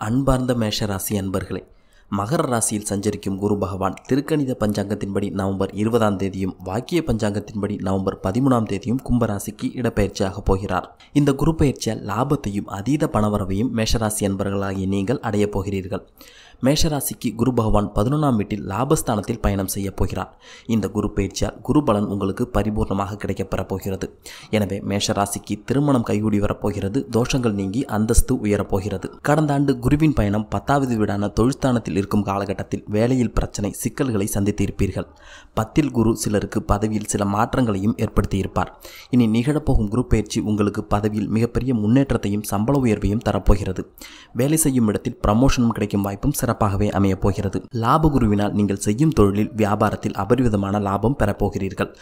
அன்பார்ந்த மேஷராசி அன்பர்களே, மகர ராசியில் சஞ்சரிக்கும் குரு பகவான் திருக்கணித பஞ்சாங்கத்தின்படி நவம்பர் 20ஆம் தேதியும் வாக்கிய பஞ்சாங்கத்தின்படி நவம்பர் 13ஆம் தேதியும் கும்பராசிக்கு இடப்பெயர்ச்சியாக போகிறார். இந்த குரு பயிற்சியால் லாபத்தையும் அதீத பணவரவையும் மேஷராசி அன்பர்களாகிய நீங்கள் அடையப் போகிறீர்கள். மேஷராசிக்கு குரு பகவான் 11ஆம் வீட்டில் லாபஸ்தானத்தில் பயணம் செய்ய போகிறார். இந்த குரு பயிற்சியால் குரு பலன் உங்களுக்கு பரிபூர்ணமாக கிடைக்கப்பெறப் போகிறது. எனவே மேஷராசிக்கு திருமணம் கைகூடி வரப்போகிறது. தோஷங்கள் நீங்கி அந்தஸ்து உயரப்போகிறது. கடந்த ஆண்டு குருவின் பயணம் 10வது வீடான தொழில்ஸ்தானத்தில் இருக்கும் காலகட்டத்தில் வேலையில் பிரச்சனை சிக்கல்களை சந்தித்திருப்பீர்கள். 10ல் குரு சிலருக்கு பதவியில் சில மாற்றங்களையும் ஏற்படுத்தியிருப்பார். இனி நிகழப்போகும் குரு பயிற்சி உங்களுக்கு பதவியில் மிகப்பெரிய முன்னேற்றத்தையும் சம்பள உயர்வையும் தரப்போகிறது. வேலை செய்யும் இடத்தில் ப்ரமோஷனும் கிடைக்கும் வாய்ப்பும் சிறப்பாகவே அமையப் போகிறது. லாப குருவினால் நீங்கள் செய்யும் தொழிலில் வியாபாரத்தில் அபரிவிதமான லாபம் பெறப்போகிறீர்கள்.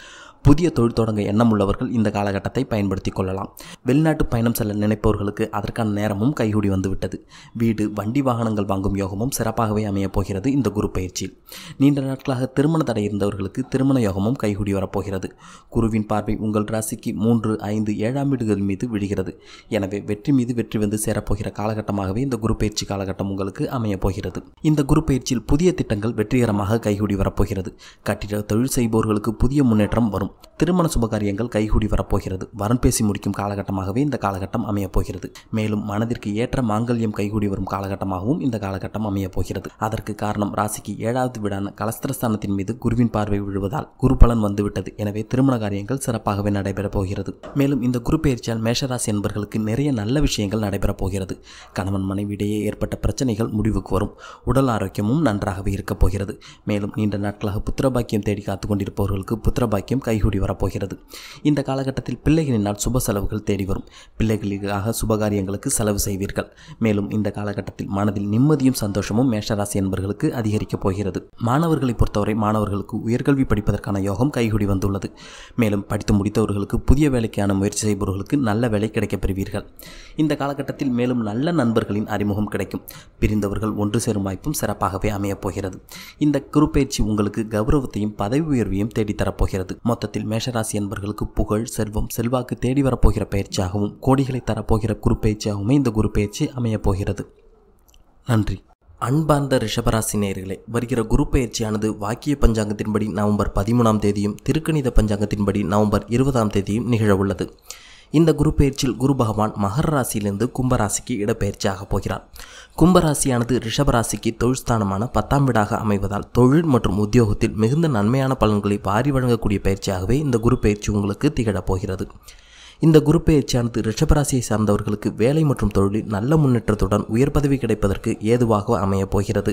புதிய தொழில் தொடங்க எண்ணம் உள்ளவர்கள் இந்த காலகட்டத்தை பயன்படுத்திக் கொள்ளலாம். வெளிநாட்டு பயணம் செல்ல நினைப்பவர்களுக்கு அதற்கான நேரமும் கைகூடி வந்துவிட்டது. வீடு, வண்டி, வாகனங்கள் வாங்கும் யோகமும் சிறப்பாகவே அமையப் போகிறது. இந்த குரு பயிற்சியில் நீண்ட நாட்களாக திருமண தடை இருந்தவர்களுக்கு திருமண யோகமும் கைகூடி வரப்போகிறது. குருவின் பார்வை உங்கள் ராசிக்கு 3, 5, 7ஆம் வீடுகள் மீது விழுகிறது. எனவே வெற்றி மீது வெற்றி வந்து சேரப்போகிற காலகட்டமாகவே இந்த குரு பயிற்சி காலகட்டம் உங்களுக்கு அமையப் போகிறது. இந்த குரு பயிற்சியில் புதிய திட்டங்கள் வெற்றிகரமாக கைகூடி வரப்போகிறது. கட்டிட தொழில் செய்பவர்களுக்கு புதிய முன்னேற்றம் வரும். திருமண சுபகாரியங்கள் கைகூடி வரப்போகிறது. வரன் பேசி முடிக்கும் காலகட்டமாகவே இந்த காலகட்டம் அமையப் போகிறது. மேலும் மனதிற்கு ஏற்ற மாங்கல்யம் கைகூடி வரும் காலகட்டமாகவும் இந்த காலகட்டம் அமையப் போகிறது. அதற்கு காரணம் ராசிக்கு 7வது வீடான கலஸ்திரஸ்தானத்தின் மீது குருவின் பார்வை விழுவதால் குரு பலன் வந்துவிட்டது. எனவே திருமண காரியங்கள் சிறப்பாகவே நடைபெறப் போகிறது. மேலும் இந்த குரு பயிற்சியால் மேஷராசி என்பவர்களுக்கு நிறைய நல்ல விஷயங்கள் நடைபெறப் போகிறது. கணவன் மனைவியிடையே ஏற்பட்ட பிரச்சனைகள் முடிவுக்கு வரும். உடல் ஆரோக்கியமும் நன்றாகவே இருக்கப் போகிறது. மேலும் நீண்ட நாட்களாக புத்திரபாக்கியம் தேடி காத்துக் கொண்டிருப்பவர்களுக்கு புத்திரபாக்கியம் கைகூடி வரப்போகிறது. இந்த காலகட்டத்தில் பிள்ளைகளினால் சுப செலவுகள் தேடி வரும். பிள்ளைகளுக்காக சுபகாரியங்களுக்கு செலவு செய்வீர்கள். மேலும் இந்த காலகட்டத்தில் மனதில் நிம்மதியும் சந்தோஷமும் மேஷராசி என்பவர்களுக்கு அதிகரிக்கப் போகிறது. மாணவர்களை பொறுத்தவரை மாணவர்களுக்கு உயர்கல்வி படிப்பதற்கான யோகம் கைகூடி வந்துள்ளது. மேலும் படித்து முடித்தவர்களுக்கு புதிய வேலைக்கான முயற்சி செய்பவர்களுக்கு நல்ல வேலை கிடைக்கப் பெறுவீர்கள். இந்த காலகட்டத்தில் மேலும் நல்ல நண்பர்களின் அறிமுகம் கிடைக்கும். பிரிந்தவர்கள் ஒன்று சேரும் வாய்ப்பும் சிறப்பாகவே அமையப் போகிறது. இந்த குரு பயிற்சி உங்களுக்கு கௌரவத்தையும் பதவி உயர்வையும் தேடித்தரப்போகிறது. மொத்தத்தில் மேஷராசி என்பவர்களுக்கு புகழ், செல்வம், செல்வாக்கு தேடி வரப்போகிற பயிற்சியாகவும் கோடிகளை தரப்போகிற குரு பயிற்சியாகவுமே இந்த குரு பயிற்சி அமையப் போகிறது. நன்றி. அன்பார்ந்த ரிஷபராசி நேயர்களே, வருகிற குரு பயிற்சியானது வாக்கிய பஞ்சாங்கத்தின்படி நவம்பர் 13ஆம் தேதியும் திருக்கணித பஞ்சாங்கத்தின்படி நவம்பர் 20ஆம் தேதியும் நிகழவுள்ளது. இந்த குரு பயிற்சியில் குரு பகவான் மகர ராசியிலிருந்து கும்பராசிக்கு இடப்பெயர்ச்சியாக போகிறார். கும்பராசியானது ரிஷபராசிக்கு தொழில்ஸ்தானமான 10ஆம் வீடாக அமைவதால் தொழில் மற்றும் உத்தியோகத்தில் மிகுந்த நன்மையான பலன்களை வாரி வழங்கக்கூடிய பயிற்சியாகவே இந்த குரு பயிற்சி உங்களுக்கு திகழப் போகிறது. இந்த குரு பயிற்சியானது ரிஷபராசியை சார்ந்தவர்களுக்கு வேலை மற்றும் தொழிலில் நல்ல முன்னேற்றத்துடன் உயர் பதவி கிடைப்பதற்கு ஏதுவாக அமையப் போகிறது.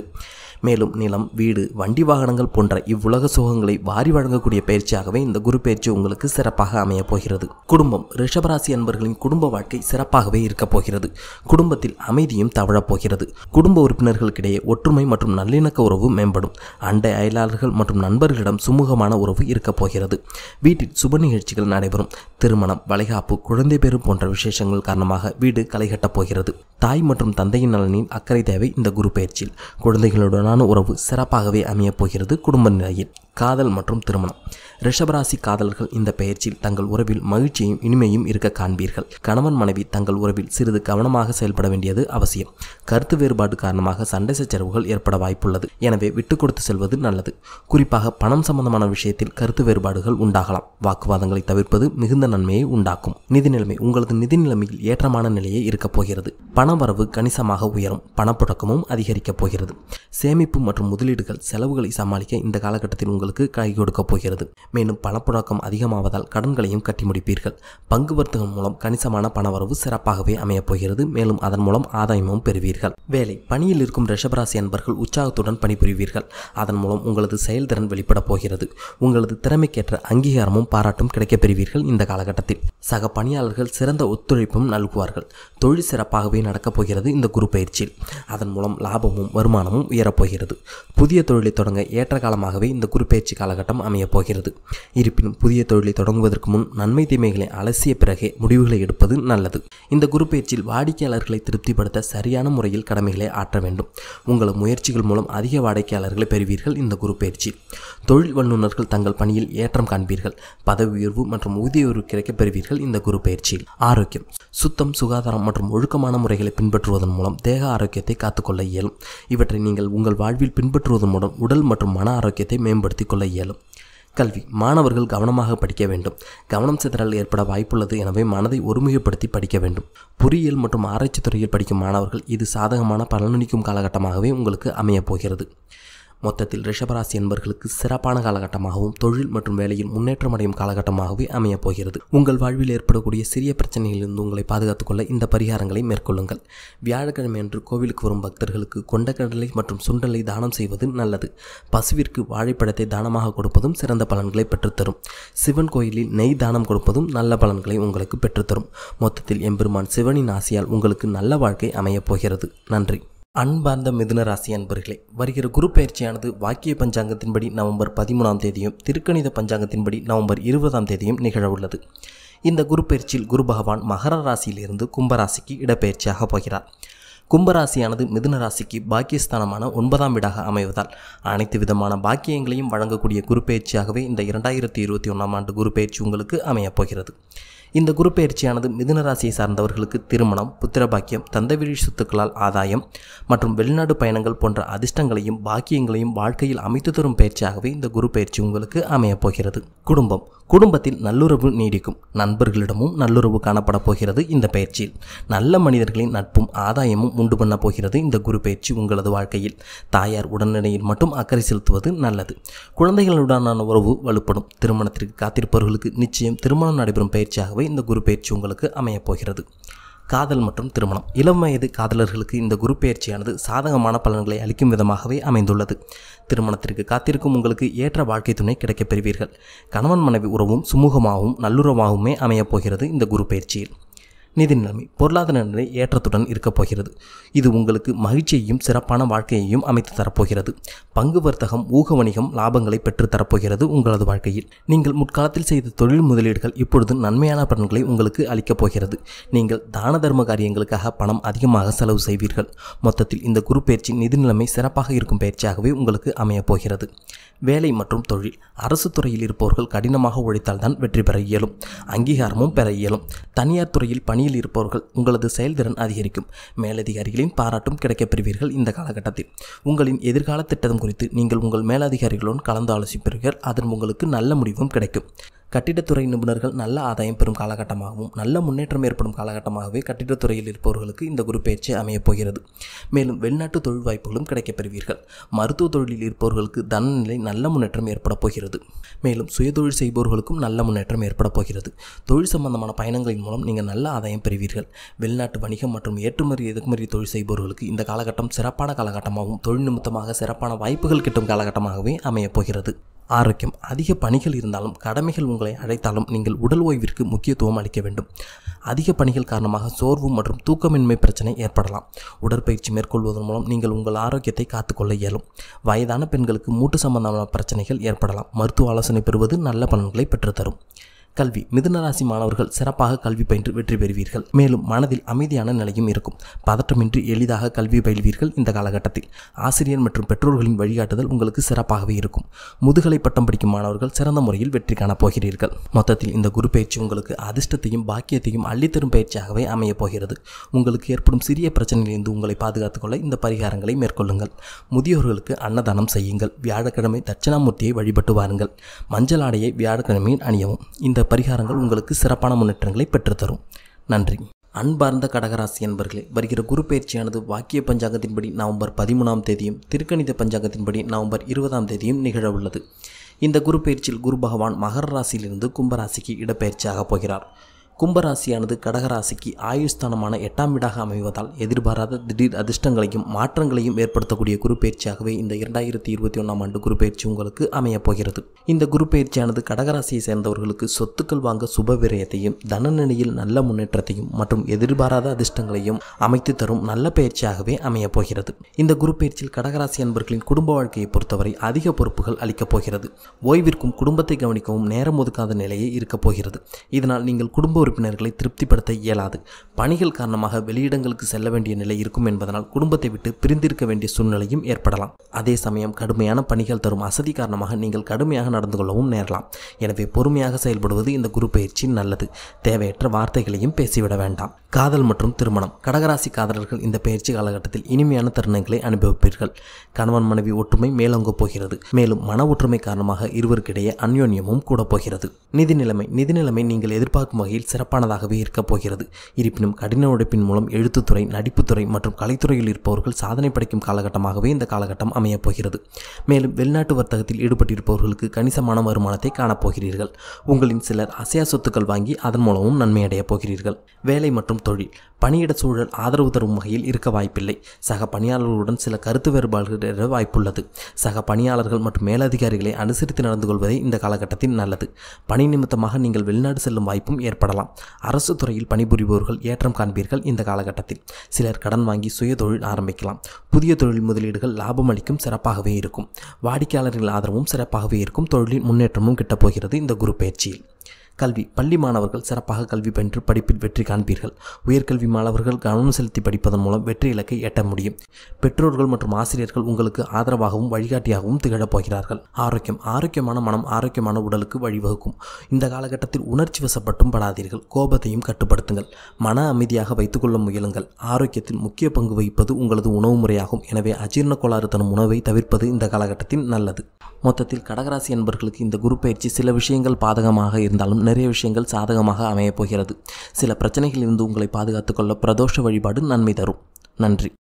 மேலும் நிலம், வீடு, வண்டி, வாகனங்கள் போன்ற இவ்வுலக சுகங்களை வாரி வழங்கக்கூடிய பயிற்சியாகவே இந்த குரு பயிற்சி உங்களுக்கு சிறப்பாக அமையப் போகிறது. குடும்பம், ரிஷபராசி என்பவர்களின் குடும்ப வாழ்க்கை சிறப்பாகவே இருக்கப் போகிறது. குடும்பத்தில் அமைதியும் தவழப் போகிறது. குடும்ப உறுப்பினர்களுக்கிடையே ஒற்றுமை மற்றும் நல்லிணக்க உறவு மேம்படும். அண்டை அயலாளர்கள் மற்றும் நண்பர்களிடம் சுமூகமான உறவு இருக்கப் போகிறது. வீட்டில் சுப நிகழ்ச்சிகள் நடைபெறும். திருமணம், வளைகாப்பு, குழந்தை பேறு போன்ற விசேஷங்கள் காரணமாக வீடு களைகட்டப் போகிறது. தாய் மற்றும் தந்தையின் நலனில் அக்கறை தேவை. இந்த குரு பயிற்சியில் குழந்தைகளுடனான உறவு சிறப்பாகவே அமையப் போகிறது. குடும்ப நிலையில் காதல் மற்றும் திருமணம், ரிஷபராசி காதலர்கள் இந்த பெயர்ச்சியில் தங்கள் உறவில் மகிழ்ச்சியும் இனிமையும் இருக்க காண்பீர்கள். கணவன் மனைவி தங்கள் உறவில் சிறிது கவனமாக செயல்பட வேண்டியது அவசியம். கருத்து வேறுபாடு காரணமாக சண்டை சச்சரவுகள் ஏற்பட வாய்ப்புள்ளது. எனவே விட்டு கொடுத்து செல்வது நல்லது. குறிப்பாக பணம் சம்பந்தமான விஷயத்தில் கருத்து வேறுபாடுகள் உண்டாகலாம். வாக்குவாதங்களை தவிர்ப்பது மிகுந்த நன்மையை உண்டாக்கும். நிதி நிலைமை, உங்களது நிதி நிலைமையில் ஏற்றமான நிலையே இருக்கப் போகிறது. பணவரவு கணிசமாக உயரும். பணப்புழக்கமும் அதிகரிக்கப் போகிறது. சேமிப்பு மற்றும் முதலீடுகள் செலவுகளை சமாளிக்க இந்த காலகட்டத்தில் உங்களுக்கு கை கொடுக்கப் போகிறது. மேலும் பணப்புழக்கம் அதிகமாவதால் கடன்களையும் கட்டி முடிப்பீர்கள். பங்கு வர்த்தகம் மூலம் கணிசமான பணவரவு சிறப்பாகவே அமையப் போகிறது. மேலும் அதன் மூலம் ஆதாயமும் பெறுவீர்கள். வேலை, பணியில் இருக்கும் ரிஷபராசி அன்பர்கள் உற்சாகத்துடன் பணிபுரிவீர்கள். அதன் மூலம் உங்களது செயல்திறன் வெளிப்பட போகிறது. உங்களது திறமைக்கேற்ற அங்கீகாரமும் பாராட்டும் கிடைக்கப் பெறுவீர்கள். இந்த காலகட்டத்தில் சக பணியாளர்கள் சிறந்த ஒத்துழைப்பும் நல்குவார்கள். தொழில் சிறப்பாகவே நடக்கப் போகிறது. இந்த குரு பயிற்சியில் அதன் மூலம் லாபமும் வருமானமும் உயரப்போகிறது. புதிய தொழிலை தொடங்க ஏற்ற காலமாகவே இந்த குரு இடப்பெயர்ச்சி காலகட்டம் அமையப் போகிறது. இருப்பினும் புதிய தொழிலை தொடங்குவதற்கு முன் நன்மை தீமைகளை அலசிய பிறகே முடிவுகளை எடுப்பது நல்லது. இந்த குரு பெயர்ச்சியில் வாடிக்கையாளர்களை திருப்திப்படுத்த சரியான முறையில் கடமைகளை ஆற்ற வேண்டும். உங்களது முயற்சிகள் மூலம் அதிக வாடிக்கையாளர்களை பெறுவீர்கள். இந்த குரு பெயர்ச்சி தொழில் வல்லுநர்கள் தங்கள் பணியில் ஏற்றம் காண்பீர்கள். பதவி உயர்வு மற்றும் ஊதிய உயர்வு கிடைக்கப் பெறுவீர்கள். இந்த குரு பெயர்ச்சியில் ஆரோக்கியம், சுத்தம், சுகாதாரம் மற்றும் ஒழுக்கமான முறைகளை பின்பற்றுவதன் மூலம் தேக ஆரோக்கியத்தை காத்துக்கொள்ள இயலும். இவற்றை நீங்கள் உங்கள் வாழ்வில் பின்பற்றுவதன் மூலம் உடல் மற்றும் மன ஆரோக்கியத்தை மேம்படுத்திக் கொள்ள இயலும். கல்வி, மாணவர்கள் கவனமாக படிக்க வேண்டும். கவனம் சிதறல் ஏற்பட வாய்ப்புள்ளது. எனவே மனதை ஒருமுகப்படுத்தி படிக்க வேண்டும். பொறியியல் மற்றும் ஆராய்ச்சி துறையில் படிக்கும் மாணவர்கள் இது சாதகமான பலனளிக்கும் காலகட்டமாகவே உங்களுக்கு அமையப் போகிறது. மொத்தத்தில் ரிஷபராசி என்பவர்களுக்கு சிறப்பான காலகட்டமாகவும் தொழில் மற்றும் வேலையில் முன்னேற்றம் அடையும் காலகட்டமாகவே அமையப் போகிறது. உங்கள் வாழ்வில் ஏற்படக்கூடிய சிறிய பிரச்சனைகளிலிருந்து உங்களை பாதுகாத்துக் கொள்ள இந்த பரிகாரங்களை மேற்கொள்ளுங்கள். வியாழக்கிழமை அன்று கோவிலுக்கு வரும் பக்தர்களுக்கு கொண்டக்கடலை மற்றும் சுண்டலை தானம் செய்வது நல்லது. பசுவிற்கு வாழைப்பழத்தை தானமாக கொடுப்பதும் சிறந்த பலன்களை பெற்றுத்தரும். சிவன் கோயிலில் நெய் தானம் கொடுப்பதும் நல்ல பலன்களை உங்களுக்கு பெற்றுத்தரும். மொத்தத்தில் எம்பெருமான் சிவனின் ஆசியால் உங்களுக்கு நல்ல வாழ்க்கை அமையப் போகிறது. நன்றி. அன்பார்ந்த மிதுன ராசி அன்பர்களே, வருகிற குரு பெயர்ச்சியானது வாக்கிய பஞ்சாங்கத்தின்படி நவம்பர் 13ஆம் தேதியும் திருக்கணித பஞ்சாங்கத்தின்படி நவம்பர் 20ஆம் தேதியும் நிகழவுள்ளது. இந்த குரு பெயர்ச்சியில் குரு பகவான் மகர ராசியிலிருந்து கும்பராசிக்கு இடப்பெயர்ச்சியாக போகிறார். கும்பராசியானது மிதுன ராசிக்கு பாக்கியஸ்தானமான 9ஆம் வீடாக அமைவதால் அனைத்து விதமான பாக்கியங்களையும் வழங்கக்கூடிய குரு பெயர்ச்சியாகவே இந்த 2021ஆம் ஆண்டு குரு பெயர்ச்சி உங்களுக்கு அமையப் போகிறது. இந்த குரு பெயர்ச்சியானது மிதுன ராசியை சார்ந்தவர்களுக்கு திருமணம், புத்திரபாக்கியம், தந்தைவழி சொத்துக்களால் ஆதாயம் மற்றும் வெளிநாடு பயணங்கள் போன்ற அதிர்ஷ்டங்களையும் பாக்கியங்களையும் வாழ்க்கையில் அமைத்து தரும் பயிற்சியாகவே இந்த குரு பெயர்ச்சி உங்களுக்கு அமையப் போகிறது. குடும்பத்தில் நல்லுறவு நீடிக்கும். நண்பர்களிடமும் நல்லுறவு காணப்பட போகிறது. இந்த பயிற்சியில் நல்ல மனிதர்களின் நட்பும் ஆதாயமும் உண்டு பண்ண போகிறது. இந்த குரு பயிற்சி உங்களது வாழ்க்கையில் தாயார் உடல்நிலையில் மட்டும் அக்கறை செலுத்துவது நல்லது. குழந்தைகளுடனான உறவு வலுப்படும். திருமணத்திற்கு காத்திருப்பவர்களுக்கு நிச்சயம் திருமணம் நடைபெறும் பயிற்சியாகவே இந்த குரு பயிற்சி உங்களுக்கு அமையப் போகிறது. காதல் மற்றும் திருமணம், இளம் வயது காதலர்களுக்கு இந்த குரு பெயர்ச்சியானது சாதகமான பலன்களை அளிக்கும் விதமாகவே அமைந்துள்ளது. திருமணத்திற்கு காத்திருக்கும் உங்களுக்கு ஏற்ற வாழ்க்கை துணை கிடைக்கப் பெறுவீர்கள். கணவன் மனைவி உறவும் சுமூகமாகவும் நல்லுறவாகவுமே அமையப் போகிறது. இந்த குரு பெயர்ச்சியில் நிதி நிலைமை, பொருளாதார நிலை ஏற்றத்துடன் இருக்கப் போகிறது. இது உங்களுக்கு மகிழ்ச்சியையும் சிறப்பான வாழ்க்கையையும் அமைத்து தரப்போகிறது. பங்கு வர்த்தகம், ஊக வணிகம் லாபங்களை பெற்று தரப்போகிறது. உங்களது வாழ்க்கையில் நீங்கள் முற்காலத்தில் செய்த தொழில் முதலீடுகள் இப்பொழுது நன்மையான பலன்களை உங்களுக்கு அளிக்கப் போகிறது. நீங்கள் தான தர்ம காரியங்களுக்காக பணம் அதிகமாக செலவு செய்வீர்கள். மொத்தத்தில் இந்த குரு பயிற்சி நிதி நிலைமை சிறப்பாக இருக்கும் பயிற்சியாகவே உங்களுக்கு அமையப் போகிறது. வேலை மற்றும் தொழில், அரசு துறையில் இருப்பவர்கள் கடினமாக உழைத்தால்தான் வெற்றி பெற இயலும், அங்கீகாரமும் பெற இயலும். தனியார் துறையில் பணியில் இருப்பவர்கள் உங்களது செயல்திறன் அதிகரிக்கும். மேலதிகாரிகளின் பாராட்டும் கிடைக்கப் பெறுவீர்கள். இந்த காலகட்டத்தில் உங்களின் எதிர்கால திட்டம் குறித்து நீங்கள் உங்கள் மேலதிகாரிகளுடன் கலந்து ஆலோசிப்பீர்கள். அதன் உங்களுக்கு நல்ல முடிவும் கிடைக்கும். கட்டிடத்துறை நிபுணர்கள் நல்ல ஆதாயம் பெறும் காலகட்டமாகவும் நல்ல முன்னேற்றம் ஏற்படும் காலகட்டமாகவே கட்டிடத்துறையில் இருப்பவர்களுக்கு இந்த குரு பயிற்சி அமையப் போகிறது. மேலும் வெளிநாட்டு தொழில் வாய்ப்புகளும் கிடைக்கப் பெறுவீர்கள். மருத்துவ தொழிலில் இருப்பவர்களுக்கு தனநிலை நல்ல முன்னேற்றம் ஏற்பட போகிறது. மேலும் சுயதொழில் செய்பவர்களுக்கும் நல்ல முன்னேற்றம் ஏற்பட போகிறது. தொழில் சம்பந்தமான பயணங்களின் மூலம் நீங்கள் நல்ல ஆதாயம் பெறுவீர்கள். வெளிநாட்டு வணிகம் மற்றும் ஏற்றுமதி இறக்குமதி தொழில் செய்பவர்களுக்கு இந்த காலகட்டம் சிறப்பான காலகட்டமாகவும் தொழில் நிமித்தமாக சிறப்பான வாய்ப்புகள் கிட்டும் காலகட்டமாகவே அமையப் போகிறது. ஆரோக்கியம், அதிக பணிகள் இருந்தாலும் கடமைகள் உங்களை அழைத்தாலும் நீங்கள் உடல் ஓய்விற்கு முக்கியத்துவம் அளிக்க வேண்டும். அதிக பணிகள் காரணமாக சோர்வு மற்றும் தூக்கமின்மை பிரச்சனை ஏற்படலாம். உடற்பயிற்சி மேற்கொள்வதன் மூலம் நீங்கள் உங்கள் ஆரோக்கியத்தை காத்துக்கொள்ள இயலும். வயதான பெண்களுக்கு மூட்டு சம்பந்தமான பிரச்சனைகள் ஏற்படலாம். மருத்துவ ஆலோசனை பெறுவது நல்ல பலன்களை பெற்றுத்தரும். கல்வி, மிதுனராசி மாணவர்கள் சிறப்பாக கல்வி பயின்று வெற்றி பெறுவீர்கள். மேலும் மனதில் அமைதியான நிலையும் இருக்கும். பதற்றமின்றி எளிதாக கல்வி பயில்வீர்கள். இந்த காலகட்டத்தில் ஆசிரியர் மற்றும் பெற்றோர்களின் வழிகாட்டுதல் உங்களுக்கு சிறப்பாகவே இருக்கும். முதுகலை பட்டம் படிக்கும் மாணவர்கள் சிறந்த முறையில் வெற்றி காணப் போகிறீர்கள். மொத்தத்தில் இந்த குரு பயிற்சி உங்களுக்கு அதிர்ஷ்டத்தையும் பாக்கியத்தையும் அள்ளித்தரும் பயிற்சியாகவே அமையப் போகிறது. உங்களுக்கு ஏற்படும் சிறிய பிரச்சனையிலிருந்து உங்களை பாதுகாத்துக் கொள்ள இந்த பரிகாரங்களை மேற்கொள்ளுங்கள். முதியோர்களுக்கு அன்னதானம் செய்யுங்கள். வியாழக்கிழமை தட்சிணாமூர்த்தியை வழிபட்டு வாருங்கள். மஞ்சள் ஆடையை வியாழக்கிழமையில் அணியவும். இந்த பரிகாரங்கள் உங்களுக்கு சிறப்பான முன்னேற்றங்களை பெற்றுத்தரும். நன்றி. அன்பார்ந்த கடகராசி என்பர்களே, வருகிற குரு பயிற்சியானது வாக்கிய பஞ்சாங்கத்தின்படி நவம்பர் 13ஆம் தேதியும் திருக்கணித பஞ்சாங்கத்தின்படி நவம்பர் 20ஆம் தேதியும் நிகழவுள்ளது. இந்த குரு பயிற்சியில் குரு பகவான் மகர ராசியிலிருந்து கும்பராசிக்கு இடப்பெயர்ச்சியாக போகிறார். கும்பராசியானது கடகராசிக்கு ஆயுஸ்தானமான 8ஆம் வீடாக அமைவதால் எதிர்பாராத திடீர் அதிர்ஷ்டங்களையும் மாற்றங்களையும் ஏற்படுத்தக்கூடிய குரு பயிற்சியாகவே இந்த 2021ஆம் ஆண்டு குரு பயிற்சி உங்களுக்கு அமையப் போகிறது. இந்த குரு பயிற்சியானது கடகராசியை சேர்ந்தவர்களுக்கு சொத்துக்கள் வாங்க சுப விரயத்தையும் தனநிலையில் நல்ல முன்னேற்றத்தையும் மற்றும் எதிர்பாராத அதிர்ஷ்டங்களையும் அமைத்து தரும் நல்ல பயிற்சியாகவே அமையப் போகிறது. இந்த குரு பயிற்சியில் கடகராசி அன்பர்களின் குடும்ப வாழ்க்கையை பொறுத்தவரை அதிக பொறுப்புகள் அளிக்கப் போகிறது. ஓய்விற்கும் குடும்பத்தை கவனிக்கவும் நேரம் ஒதுக்காத நிலையே இருக்கப் போகிறது. இதனால் நீங்கள் குடும்ப உறுப்பினர்களை திருப்திப்படுத்த இயலாது. பணிகள் காரணமாக வெளியிடங்களுக்கு செல்ல வேண்டிய நிலை இருக்கும் என்பதனால் குடும்பத்தை விட்டு பிரிந்திருக்க வேண்டிய சூழ்நிலையும் ஏற்படலாம். அதே சமயம் கடுமையான பணிகள் தரும் அசதி காரணமாக நீங்கள் கடுமையாக நடந்து கொள்ளவும் நேரலாம். எனவே பொறுமையாக செயல்படுவது இந்த குரு பயிற்சி நல்லது. தேவையற்ற வார்த்தைகளையும் பேசிவிட வேண்டாம். காதல் மற்றும் திருமணம். கடகராசி காதலர்கள் இந்த பயிற்சி காலகட்டத்தில் இனிமையான தருணங்களை அனுபவிப்பீர்கள். கணவன் மனைவி ஒற்றுமை மேலோங்க போகிறது. மேலும் மன ஒற்றுமை காரணமாக இருவருக்கிடையே அந்யோன்யமும் கூட போகிறது. நிதி நிலைமை நீங்கள் எதிர்பார்க்கும் வகையில் சிறப்பானதாகவே இருக்கப் போகிறது. இருப்பினும் கடின உழைப்பின் மூலம் எழுத்துத்துறை, நடிப்புத்துறை மற்றும் கலைத்துறையில் இருப்பவர்கள் சாதனை படைக்கும் காலகட்டமாகவே இந்த காலகட்டம் அமையப் போகிறது. மேலும் வெளிநாட்டு வர்த்தகத்தில் ஈடுபட்டிருப்பவர்களுக்கு கணிசமான வருமானத்தை காணப்போகிறீர்கள். உங்களின் சிலர் அசையா சொத்துக்கள் வாங்கி அதன் மூலமும் நன்மையடையப் போகிறீர்கள். வேலை மற்றும் தொழில். பணியிட சூழல் ஆதரவு தரும் வகையில் இருக்க வாய்ப்பில்லை. சக பணியாளர்களுடன் சில கருத்து வேறுபாடுகள் வாய்ப்புள்ளது. சக பணியாளர்கள் மற்றும் மேலதிகாரிகளை அனுசரித்து நடந்து கொள்வதே இந்த காலகட்டத்தில் நல்லது. பணி நிமித்தமாக நீங்கள் வெளிநாடு செல்லும் வாய்ப்பும் ஏற்படலாம். அரசு துறையில் பணிபுரிபவர்கள் ஏற்றம் காண்பீர்கள். இந்த காலகட்டத்தில் சிலர் கடன் வாங்கி சுய தொழில் ஆரம்பிக்கலாம். புதிய தொழில் முதலீடுகள் லாபம் அளிக்கும் சிறப்பாகவே இருக்கும். வாடிக்கையாளர்கள் ஆதரவும் சிறப்பாகவே இருக்கும். தொழிலின் முன்னேற்றமும் கிட்டப்போகிறது இந்த குரு பயிற்சியில். கல்வி. பள்ளி மாணவர்கள் சிறப்பாக கல்வி பயின்று படிப்பில் வெற்றி காண்பீர்கள். உயர்கல்வி மாணவர்கள் கவனம் செலுத்தி படிப்பதன் மூலம் வெற்றி இலக்கை எட்ட முடியும். பெற்றோர்கள் மற்றும் ஆசிரியர்கள் உங்களுக்கு ஆதரவாகவும் வழிகாட்டியாகவும் திகழப் போகிறார்கள். ஆரோக்கியமான மனம் ஆரோக்கியமான உடலுக்கு வழிவகுக்கும். இந்த காலகட்டத்தில் உணர்ச்சி வசப்பட்டும் படாதீர்கள். கோபத்தையும் கட்டுப்படுத்துங்கள். மன அமைதியாக வைத்துக்கொள்ள முயலுங்கள். ஆரோக்கியத்தில் முக்கிய பங்கு வகிப்பது உங்களது உணவு முறையாகும். எனவே அஜீரண கோளாறு தரும் உணவை தவிர்ப்பது இந்த காலகட்டத்தில் நல்லது. மொத்தத்தில் கடகராசி என்பவர்களுக்கு இந்த குரு பயிற்சி சில விஷயங்கள் பாதகமாக இருந்தாலும் நிறைய விஷயங்கள் சாதகமாக அமையப் போகிறது. சில பிரச்சனைகளிலிருந்து உங்களை பாதுகாத்துக் கொள்ள பிரதோஷ வழிபாடு நன்மை தரும். நன்றி.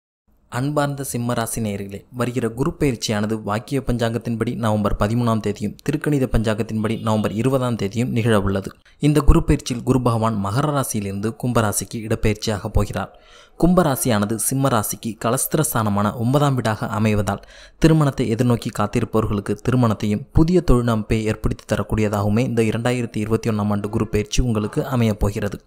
அன்பார்ந்த சிம்மராசி நேயர்களே, வருகிற குரு பயிற்சியானது வாக்கிய பஞ்சாங்கத்தின்படி நவம்பர் 13ஆம் தேதியும் திருக்கணித பஞ்சாங்கத்தின்படி நவம்பர் 20ஆம் தேதியும் நிகழ உள்ளது. இந்த குரு பயிற்சியில் குரு பகவான் மகர ராசியிலிருந்து கும்பராசிக்கு இடப்பெயர்ச்சியாக போகிறார். கும்பராசியானது சிம்ம ராசிக்கு கலஸ்திரஸ்தானமான 9ஆம் வீடாக அமைவதால் திருமணத்தை எதிர்நோக்கி காத்திருப்பவர்களுக்கு திருமணத்தையும் புதிய தொழில்நுட்பை ஏற்படுத்தி தரக்கூடியதாகவுமே இந்த 2021ஆம் ஆண்டு குரு பயிற்சி உங்களுக்கு அமையப் போகிறது.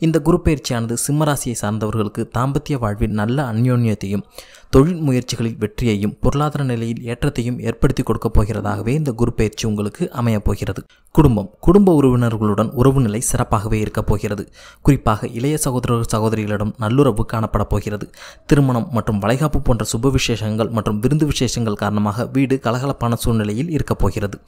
இந்த குரு பயிற்சியானது சிம்மராசியை சார்ந்தவர்களுக்கு தாம்பத்திய வாழ்வில் நல்ல அந்யோன்யத்தையும் தொழில் முயற்சிகளில் வெற்றியையும் பொருளாதார நிலையில் ஏற்றத்தையும் ஏற்படுத்தி கொடுக்கப் போகிறதாகவே இந்த குரு பயிற்சி உங்களுக்கு அமையப் போகிறது. குடும்ப உறவினர்களுடன் உறவு நிலை சிறப்பாகவே இருக்கப் போகிறது. குறிப்பாக இளைய சகோதரிகளிடம் நல்லுறவு காணப்பட போகிறது. திருமணம் மற்றும் வளைகாப்பு போன்ற சுப விசேஷங்கள் மற்றும் விருந்து விசேஷங்கள் காரணமாக வீடு கலகலப்பான சூழ்நிலையில் இருக்கப் போகிறது.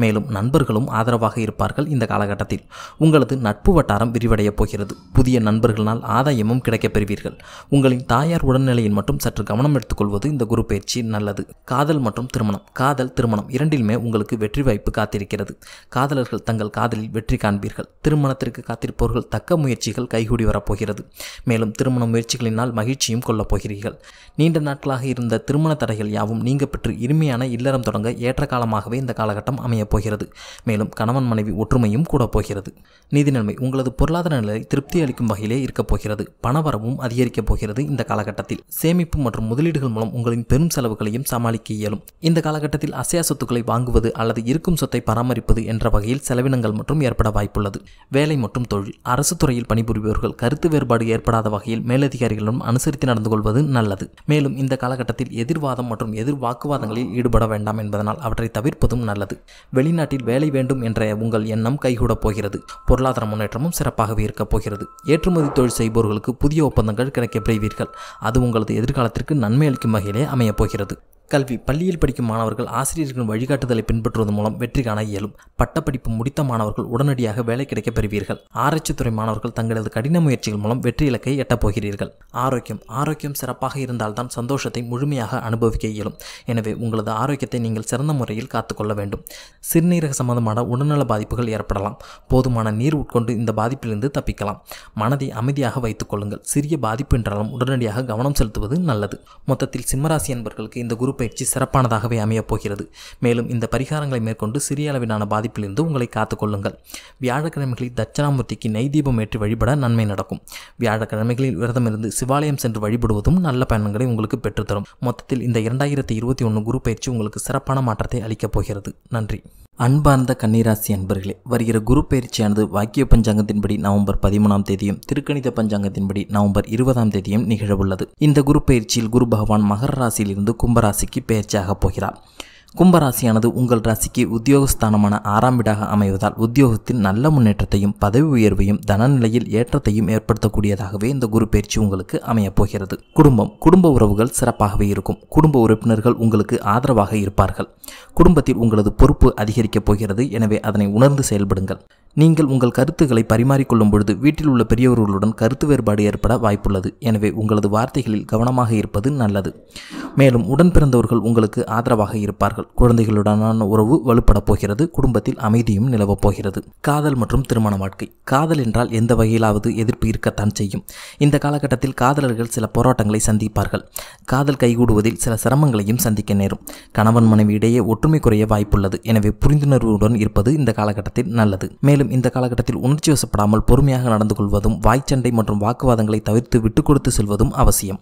மேலும் நண்பர்களும் ஆதரவாக இருப்பார்கள். இந்த காலகட்டத்தில் உங்களது நட்பு வட்டாரம் விரிவடையப் போகிறது. புதிய நண்பர்களால் ஆதாயமும் கிடைக்கப் பெறுவீர்கள். உங்களின் தாயார் உடல்நிலையில் மட்டும் சற்று கவனம் எடுத்துக்கொள்வது இந்த குரு பயிற்சி நல்லது. காதல் மற்றும் திருமணம் இரண்டிலுமே உங்களுக்கு வெற்றி வாய்ப்பு காத்திருக்கிறது. காதலர்கள் தங்கள் காதலில் வெற்றி காண்பீர்கள். திருமணத்திற்கு காத்திருப்பவர்கள் தக்க முயற்சிகள் கைகூடி வரப்போகிறது. மேலும் திருமண முயற்சிகளினால் மகிழ்ச்சியும் கொள்ளப் போகிறீர்கள். நீண்ட நாட்களாக இருந்த திருமண தடைகள் யாவும் நீங்க பெற்று இனிமையான இல்லறம் தொடங்க ஏற்ற காலமாகவே இந்த காலகட்டம் அமையப் போகிறது. மேலும் கணவன் மனைவி ஒற்றுமையும் கூட போகிறது. நிதி நிலைமை. உங்களது பொருளாதார நிலை திருப்தி அளிக்கும் வகையிலே இருக்கப் போகிறது. பணவரவும் அதிகரிக்கப் போகிறது. இந்த காலகட்டத்தில் சேமிப்பு மற்றும் முதலீடுகள் மூலம் உங்களின் பெரும் செலவுகளையும் சமாளிக்க இயலும். இந்த காலகட்டத்தில் அசையா சொத்துக்களை வாங்குவது அல்லது இருக்கும் சொத்தை பராமரிப்பது என்ற வகையில் செலவினங்கள் மற்றும் ஏற்பட வாய்ப்புள்ளது. வேலை மற்றும் தொழில். அரசு துறையில் பணிபுரிபவர்கள் கருத்து வேறுபாடு ஏற்படாத வகையில் மேலதிகாரிகளிடம் அனுசரித்து நடந்து கொள்வது நல்லது. மேலும் இந்த காலகட்டத்தில் எதிர்வாதம் மற்றும் எதிர் வாக்குவாதங்களில் ஈடுபட வேண்டாம் என்பதனால் அவற்றை தவிர்ப்பதும் நல்லது. வெளிநாட்டில் வேலை வேண்டும் என்ற உங்கள் எண்ணம் கைகூடப் போகிறது. பொருளாதார முன்னேற்றமும் சிறப்பாகவே இருக்கப் போகிறது. ஏற்றுமதி தொழில் செய்பவர்களுக்கு புதிய ஒப்பந்தங்கள் கிடைக்கப் பெறுவீர்கள். அது உங்களது எதிர்காலத்திற்கு நன்மை அளிக்கும் வகையிலே அமையப் போகிறது. கல்வி. பள்ளியில் படிக்கும் மாணவர்கள் ஆசிரியர்களின் வழிகாட்டுதலை பின்பற்றுவதன் மூலம் வெற்றி காண இயலும். பட்டப்படிப்பு முடித்த மாணவர்கள் உடனடியாக வேலை கிடைக்கப் பெறுவீர்கள். ஆராய்ச்சித்துறை மாணவர்கள் தங்களது கடின முயற்சிகள் மூலம் வெற்றி இலக்கை எட்டப் போகிறீர்கள். ஆரோக்கியம் சிறப்பாக இருந்தால்தான் சந்தோஷத்தை முழுமையாக அனுபவிக்க இயலும். எனவே உங்களது ஆரோக்கியத்தை நீங்கள் சிறந்த முறையில் காத்துக்கொள்ள வேண்டும். சிறுநீரக சம்பந்தமான உடல்நல பாதிப்புகள் ஏற்படலாம். போதுமான நீர் உட்கொண்டு இந்த பாதிப்பிலிருந்து தப்பிக்கலாம். மனதை அமைதியாக வைத்துக் கொள்ளுங்கள். சிறிய பாதிப்பு என்றாலும் உடனடியாக கவனம் செலுத்துவது நல்லது. மொத்தத்தில் சிம்மராசி என்பவர்களுக்கு இந்த குரு பயிற்சி சிறப்பானதாகவே அமையப் போகிறது. மேலும் இந்த பரிகாரங்களை மேற்கொண்டு சிறிய அளவிலான பாதிப்பிலிருந்து உங்களை காத்துக்கொள்ளுங்கள். வியாழக்கிழமைகளில் தட்சணாமூர்த்திக்கு நெய் தீபம் ஏற்றி வழிபட நன்மை நடக்கும். வியாழக்கிழமைகளில் விரதமிருந்து சிவாலயம் சென்று வழிபடுவதும் நல்ல பயன்களை உங்களுக்கு பெற்றுத்தரும். மொத்தத்தில் இந்த 2021 குரு பயிற்சி உங்களுக்கு சிறப்பான மாற்றத்தை அளிக்கப் போகிறது. நன்றி. அன்பார்ந்த கன்னிராசி அன்பர்களே, வருகிற குரு பயிற்சியானது வாக்கிய பஞ்சாங்கத்தின்படி நவம்பர் 13ஆம் தேதியும் திருக்கணித பஞ்சாங்கத்தின்படி நவம்பர் 20ஆம் தேதியும் நிகழவுள்ளது. இந்த குரு பயிற்சியில் குரு பகவான் மகர ராசியிலிருந்து கும்பராசிக்கு பயிற்சியாக போகிறார். கும்பராசியானது உங்கள் ராசிக்கு உத்தியோகஸ்தானமான 6ஆம் வீடாக அமைவதால் உத்தியோகத்தில் நல்ல முன்னேற்றத்தையும் பதவி உயர்வையும் தனநிலையில் ஏற்றத்தையும் ஏற்படுத்தக்கூடியதாகவே இந்த குரு பயிற்சி உங்களுக்கு அமையப் போகிறது. குடும்ப உறவுகள் சிறப்பாகவே இருக்கும். குடும்ப உறுப்பினர்கள் உங்களுக்கு ஆதரவாக இருப்பார்கள். குடும்பத்தில் உங்களது பொறுப்பு அதிகரிக்கப் போகிறது. எனவே அதனை உணர்ந்து செயல்படுங்கள். நீங்கள் உங்கள் கருத்துக்களை பரிமாறிக்கொள்ளும் பொழுது வீட்டில் உள்ள பெரியவர்களுடன் கருத்து வேறுபாடு ஏற்பட வாய்ப்புள்ளது. எனவே உங்களது வார்த்தைகளில் கவனமாக இருப்பது நல்லது. மேலும் உடன் பிறந்தவர்கள் உங்களுக்கு ஆதரவாக இருப்பார்கள். குழந்தைகளுடனான உறவு வலுப்படப் போகிறது. குடும்பத்தில் அமைதியும் நிலவப் போகிறது. காதல் மற்றும் திருமண வாழ்க்கை. காதல் என்றால் எந்த வகையிலாவது எதிர்ப்பு இருக்கத்தான் செய்யும். இந்த காலகட்டத்தில் காதலர்கள் சில போராட்டங்களை சந்திப்பார்கள். காதல் கைகூடுவதில் சில சிரமங்களையும் சந்திக்க நேரும். கணவன் மனைவி இடையே ஒற்றுமை குறைய வாய்ப்புள்ளது. எனவே புரிந்துணர்வுடன் இருப்பது இந்த காலகட்டத்தில் நல்லது. மேலும் இந்த காலகட்டத்தில் உணர்ச்சி வசப்படாமல் பொறுமையாக நடந்து கொள்வதும் வாய்ச்சண்டை மற்றும் வாக்குவாதங்களை தவிர்த்து விட்டுக் கொடுத்து செல்வதும் அவசியம்.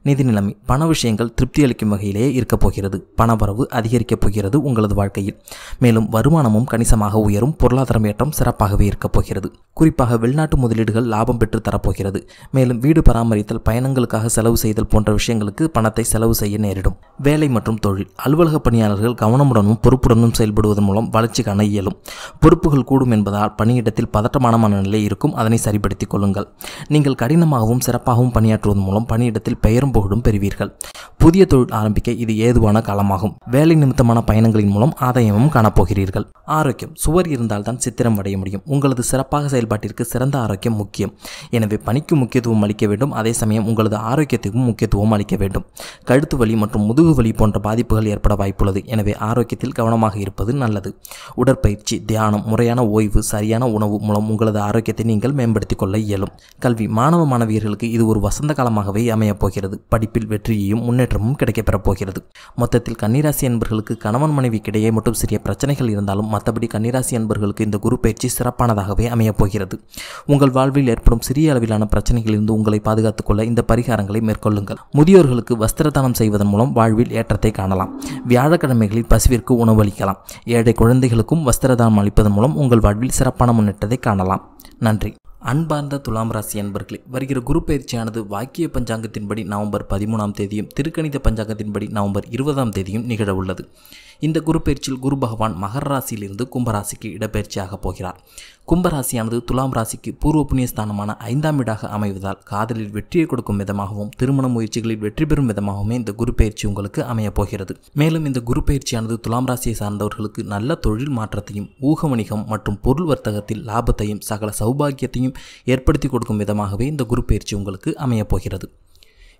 நிதி நிலைமை. பண விஷயங்கள் திருப்தி அளிக்கும் வகையிலேயே இருக்கப் போகிறது. பணவரவு அதிகரிக்கப் போகிறது உங்களது வாழ்க்கையில். மேலும் வருமானமும் கணிசமாக உயரும். பொருளாதார ஏற்றம் சிறப்பாகவே இருக்கப் போகிறது. குறிப்பாக வெளிநாட்டு முதலீடுகள் லாபம் பெற்று தரப்போகிறது. மேலும் வீடு பராமரித்தல், பயணங்களுக்காக செலவு செய்தல் போன்ற விஷயங்களுக்கு பணத்தை செலவு செய்ய நேரிடும். வேலை மற்றும் தொழில். அலுவலக பணியாளர்கள் கவனமுடனும் பொறுப்புடனும் செயல்படுவதன் மூலம் வளர்ச்சி காண இயலும். பொறுப்புகள் கூடும் என்பதால் பணியிடத்தில் பதட்டமான மனநிலை இருக்கும். அதனை சரிப்படுத்திக் கொள்ளுங்கள். நீங்கள் கடினமாகவும் சிறப்பாகவும் பணியாற்றுவதன் மூலம் பணியிடத்தில் பெயரும் புகழும் பெறுவீர்கள். புதிய தொழில் ஆரம்பிக்க இது ஏதுவான காலமாகும். வேலை நிமித்தமான பயணங்களின் மூலம் ஆதாயமும் காணப்போகிறீர்கள். ஆரோக்கியம். சுவர் இருந்தால்தான் சித்திரம் வரைய முடியும். உங்களது சிறப்பாக செயல்பாட்டிற்கு சிறந்த ஆரோக்கியம் முக்கியம். எனவே பணிக்கு முக்கியத்துவம் அளிக்க வேண்டும். அதே சமயம் உங்களது ஆரோக்கியத்துக்கும் முக்கியத்துவம் அளிக்க வேண்டும். கழுத்து வலி மற்றும் முதுகு வலி போன்ற பாதிப்புகள் ஏற்பட வாய்ப்புள்ளது. எனவே ஆரோக்கியத்தில் கவனமாக இருப்பது நல்லது. உடற்பயிற்சி, தியானம், முறையான ஓய்வு, சரியான உணவு மூலம் உங்களது ஆரோக்கியத்தை நீங்கள் மேம்படுத்திக் கொள்ள இயலும். கல்வி. மாணவ மாணவியர்களுக்கு இது ஒரு வசந்த காலமாகவே அமையப் போகிறது. படிப்பில் வெற்றியையும் முன்னேற்றமும் கிடைக்கப்பெறப் போகிறது. மொத்தத்தில் கன்னிராசி அன்பர்களுக்கு கணவன் மனைவிக்கிடையே மட்டும் சிறிய பிரச்சனைகள் இருந்தாலும் மற்றபடி கன்னிராசி அன்பர்களுக்கு இந்த குரு பயிற்சி சிறப்பானதாகவே அமையப் போகிறது. உங்கள் வாழ்வில் ஏற்படும் சிறிய அளவிலான பிரச்சனைகளிலிருந்து உங்களை பாதுகாத்துக் கொள்ள இந்த பரிகாரங்களை மேற்கொள்ளுங்கள். முதியோர்களுக்கு வஸ்திர தானம் செய்வதன் மூலம் வாழ்வில் ஏற்றத்தை காணலாம். வியாழக்கிழமைகளில் பசுவிற்கு உணவளிக்கலாம். ஏழை குழந்தைகளுக்கும் வஸ்திர தானம் அளிப்பதன் மூலம் உங்கள் வாழ்வில் சிறப்பான முன்னேற்றத்தை காணலாம். நன்றி. அன்பார்ந்த துலாம் ராசி அன்பர்களே, வருகிற குரு பயிற்சியானது வாக்கிய பஞ்சாங்கத்தின்படி நவம்பர் 13ஆம் தேதியும் திருக்கணித பஞ்சாங்கத்தின்படி நவம்பர் 20ஆம் தேதியும் நிகழவுள்ளது. இந்த குரு பயிற்சியில் குரு பகவான் மகர ராசியிலிருந்து கும்பராசிக்கு இடப்பெயர்ச்சியாக போகிறார். கும்பராசியானது துலாம் ராசிக்கு பூர்வ புண்ணியஸ்தானமான 5ஆம் வீடாக அமைவதால் காதலில் வெற்றியை கொடுக்கும் விதமாகவும் திருமண முயற்சிகளில் வெற்றி பெறும் விதமாகவுமே இந்த குரு பயிற்சி உங்களுக்கு அமையப் போகிறது. மேலும் இந்த குரு பயிற்சியானது துலாம் ராசியை சார்ந்தவர்களுக்கு நல்ல தொழில் மாற்றத்தையும் ஊக வணிகம் மற்றும் பொருள் வர்த்தகத்தில் லாபத்தையும் சகல சௌபாகியத்தையும் ஏற்படுத்தி கொடுக்கும் விதமாகவே இந்த குரு பயிற்சி உங்களுக்கு அமையப் போகிறது.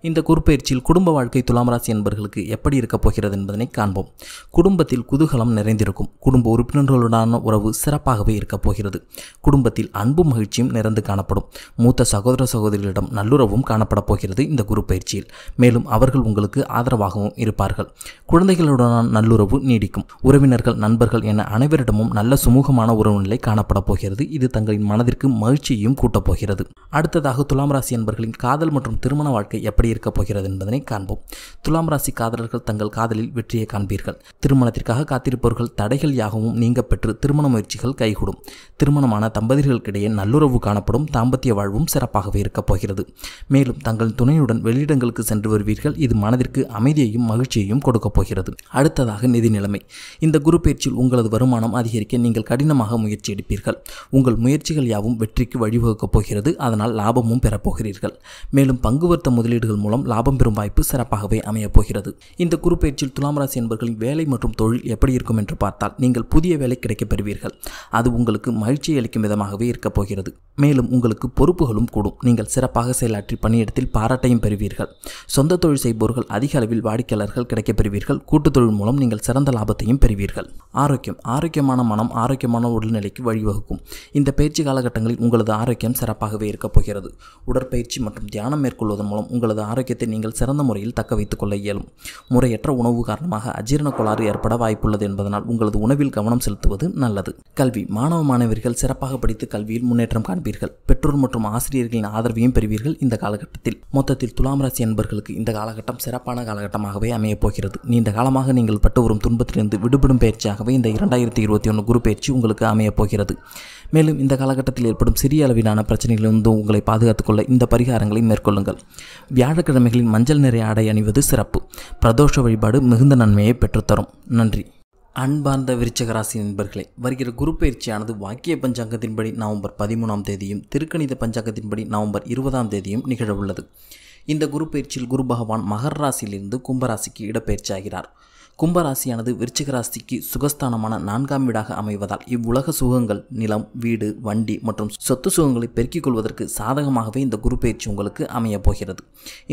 இந்த குரு பயிற்சியில் குடும்ப வாழ்க்கை துலாம் ராசி என்பவர்களுக்கு எப்படி இருக்கப் போகிறது என்பதனை காண்போம். குடும்பத்தில் குதூகலம் நிறைந்திருக்கும். குடும்ப உறுப்பினர்களுடனான உறவு சிறப்பாகவே இருக்கப் போகிறது. குடும்பத்தில் அன்பும் மகிழ்ச்சியும் நிறைந்து காணப்படும். மூத்த சகோதர சகோதரிகளிடம் நல்லுறவும் காணப்பட போகிறது இந்த குரு பயிற்சியில். மேலும் அவர்கள் உங்களுக்கு ஆதரவாகவும் இருப்பார்கள். குழந்தைகளுடனான நல்லுறவு நீடிக்கும். உறவினர்கள், நண்பர்கள் என அனைவரிடமும் நல்ல சுமூகமான உறவு நிலை காணப்பட போகிறது. இது தங்களின் மனதிற்கு மகிழ்ச்சியையும் கூட்டப் போகிறது. அடுத்ததாக துலாம் ராசி என்பவர்களின் காதல் மற்றும் திருமண வாழ்க்கை எப்படி இருக்கப் போகிறது என்பதனை காண்போம். துலாம் ராசி காதலர்கள் தங்கள் காதலில் வெற்றியை காண்பீர்கள். திருமணத்திற்காக காத்திருப்பவர்கள் தடைகள் யாகவும் நீங்க பெற்று திருமண முயற்சிகள் கைகூடும். திருமணமான தம்பதிகளுக்கிடையே நல்லுறவு காணப்படும். தாம்பத்திய வாழ்வும் சிறப்பாகவே இருக்கப் போகிறது. மேலும் தங்கள் துணையுடன் வெளியிடங்களுக்கு சென்று வருவீர்கள். இது மனதிற்கு அமைதியையும் மகிழ்ச்சியையும் கொடுக்கப் போகிறது. அடுத்ததாக நிதி நிலைமை. இந்த குரு பயிற்சியில் உங்களது வருமானம் அதிகரிக்க நீங்கள் கடினமாக முயற்சி எடுப்பீர்கள். உங்கள் முயற்சிகள் யாவும் வெற்றிக்கு வழிவகுக்கப் போகிறது. அதனால் லாபமும் பெறப்போகிறீர்கள். மேலும் பங்குவர்த்த முதலீடுகள் மூலம் லாபம் பெறும் வாய்ப்பு சிறப்பாகவே அமையப் போகிறது. இந்த குரு பயிற்சியில் துலாம் ராசி என்பவர்களின் வேலை மற்றும் தொழில் எப்படி இருக்கும் என்று பார்த்தால் நீங்கள் புதிய வேலை கிடைக்கப் பெறுவீர்கள். அது உங்களுக்கு மகிழ்ச்சி அளிக்கும் விதமாகவே இருக்கப் போகிறது. மேலும் உங்களுக்கு பொறுப்புகளும் கூடும். நீங்கள் சிறப்பாக செயலாற்றி பணியிடத்தில் பாராட்டையும் பெறுவீர்கள். சொந்த தொழில் செய்பவர்கள் அதிக அளவில் வாடிக்கையாளர்கள் கிடைக்கப் பெறுவீர்கள். கூட்டுத் தொழில் மூலம் நீங்கள் சிறந்த லாபத்தையும் பெறுவீர்கள். ஆரோக்கியம். ஆரோக்கியமான மனம் ஆரோக்கியமான உடல்நிலைக்கு வழிவகுக்கும். இந்த பயிற்சி காலகட்டங்களில் உங்களது ஆரோக்கியம் சிறப்பாகவே இருக்கப் போகிறது. உடற்பயிற்சி மற்றும் தியானம் மேற்கொள்வதன் மூலம் உங்களது ஆரோக்கியத்தை நீங்கள் சிறந்த முறையில் தக்க வைத்துக் கொள்ள இயலும். முறையற்ற உணவு காரணமாக அஜீரண கோளாறு ஏற்பட வாய்ப்புள்ளது என்பதனால் உங்களது உணவில் கவனம் செலுத்துவது நல்லது. கல்வி. மாணவ மாணவியர்கள் சிறப்பாக படித்து கல்வியில் முன்னேற்றம் காண்பீர்கள். பெற்றோர் மற்றும் ஆசிரியர்களின் ஆதரவையும் பெறுவீர்கள். இந்த காலகட்டத்தில் மொத்தத்தில் துலாம் ராசி அன்பர்களுக்கு இந்த காலகட்டம் சிறப்பான காலகட்டமாகவே அமையப் போகிறது. நீண்ட காலமாக நீங்கள் பட்டு வரும் துன்பத்திலிருந்து விடுபடும் பயிற்சியாகவே இந்த 2021 குரு பயிற்சி உங்களுக்கு அமையப் போகிறது. மேலும் இந்த காலகட்டத்தில் ஏற்படும் சிறிய அளவிலான பிரச்சனைகளிலிருந்து உங்களை பாதுகாத்துக் கொள்ள இந்த பரிகாரங்களை மேற்கொள்ளுங்கள். வியாழக்கிழமைகளில் மஞ்சள் நிற ஆடை அணிவது சிறப்பு. பிரதோஷ வழிபாடு மிகுந்த நன்மையை பெற்றுத்தரும். நன்றி. அன்பார்ந்த விருச்சிக ராசி நண்பர்களே, வருகிற குரு பயிற்சியானது வாக்கிய பஞ்சாங்கத்தின்படி நவம்பர் 13ஆம் தேதியும் திருக்கணித பஞ்சாங்கத்தின்படி நவம்பர் 20ஆம் தேதியும் நிகழவுள்ளது. இந்த குரு பயிற்சியில் குரு பகவான் மகர ராசியிலிருந்து கும்பராசிக்கு இடப்பெயர்ச்சி ஆகிறார். கும்பராசியானது விருச்சிக ராசிக்கு சுகஸ்தானமான 4ஆம் வீடாக அமைவதால் இவ்வுலக சுகங்கள், நிலம், வீடு, வண்டி மற்றும் சொத்து சுகங்களை பெருக்கிக் கொள்வதற்கு சாதகமாகவே இந்த குரு பயிற்சி உங்களுக்கு அமையப் போகிறது.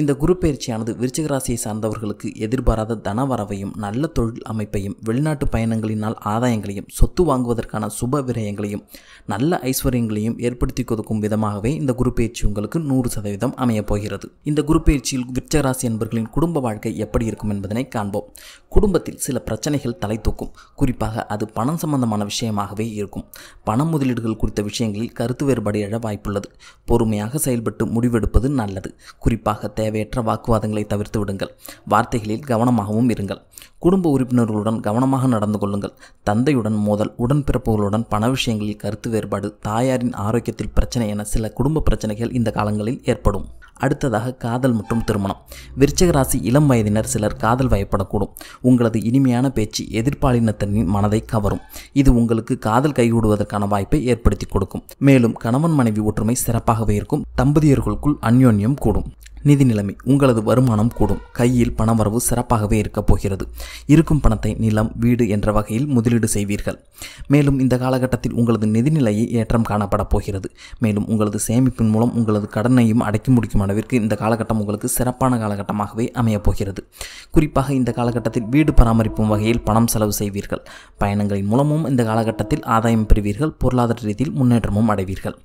இந்த குரு பயிற்சியானது விருச்சிக ராசியை சார்ந்தவர்களுக்கு எதிர்பாராத தனவரவையும், நல்ல தொழில் அமைப்பையும், வெளிநாட்டு பயணங்களினால் ஆதாயங்களையும், சொத்து வாங்குவதற்கான சுப விரயங்களையும், நல்ல ஐஸ்வர்யங்களையும் ஏற்படுத்தி கொடுக்கும் விதமாகவே இந்த குரு பயிற்சி உங்களுக்கு 100% அமையப் போகிறது. இந்த குரு பயிற்சியில் விருச்சிக ராசி என்பர்களின் குடும்ப வாழ்க்கை எப்படி இருக்கும் என்பதனை காண்போம். குடும்பத்தில் சில பிரச்சனைகள் தலை தூக்கும். குறிப்பாக அது பணம் சம்பந்தமான விஷயமாகவே இருக்கும். பண முதலீடுகள் குறித்த விஷயங்களில் கருத்து வேறுபாடு எழ வாய்ப்புள்ளது. பொறுமையாக செயல்பட்டு முடிவெடுப்பது நல்லது. குறிப்பாக தேவையற்ற வாக்குவாதங்களை தவிர்த்து விடுங்கள். வார்த்தைகளில் கவனமாகவும் இருங்கள். குடும்ப உறுப்பினர்களுடன் கவனமாக நடந்து கொள்ளுங்கள். தந்தையுடன் மோதல், உடன்பிறப்புகளுடன் பண விஷயங்களில் கருத்து வேறுபாடு, தாயாரின் ஆரோக்கியத்தில் பிரச்சனை என சில குடும்ப பிரச்சனைகள் இந்த காலங்களில் ஏற்படும். அடுத்ததாக காதல் மற்றும் திருமணம். விருச்சிக ராசி இளம் வயதினர் சிலர் காதல் வயப்படக்கூடும். உங்களது இனிமையான பேச்சு எதிர்ப்பாளினத்தின் மனதை கவரும். இது உங்களுக்கு காதல் கைகூடுவதற்கான வாய்ப்பை ஏற்படுத்தி கொடுக்கும். மேலும் கணவன் மனைவி ஒற்றுமை சிறப்பாகவே இருக்கும். தம்பதியர்களுக்குள் அந்யோன்யம் கூடும். நிதி நிலைமை. உங்களது வருமானம் கூடும். கையில் பணவரவு சிறப்பாகவே இருக்கப் போகிறது. இருக்கும் பணத்தை நிலம், வீடு என்ற வகையில் முதலீடு செய்வீர்கள். மேலும் இந்த காலகட்டத்தில் உங்களது நிதிநிலையை ஏற்றம் காணப்பட போகிறது. மேலும் உங்களது சேமிப்பின் மூலம் உங்களது கடனையும் அடக்கி முடிக்கும் அளவிற்கு இந்த காலகட்டம் உங்களுக்கு சிறப்பான காலகட்டமாகவே அமையப் போகிறது. குறிப்பாக இந்த காலகட்டத்தில் வீடு பராமரிப்பும் வகையில் பணம் செலவு செய்வீர்கள். பயணங்களின் மூலமும் இந்த காலகட்டத்தில் ஆதாயம் பெறுவீர்கள். பொருளாதார ரீதியில் முன்னேற்றமும் அடைவீர்கள்.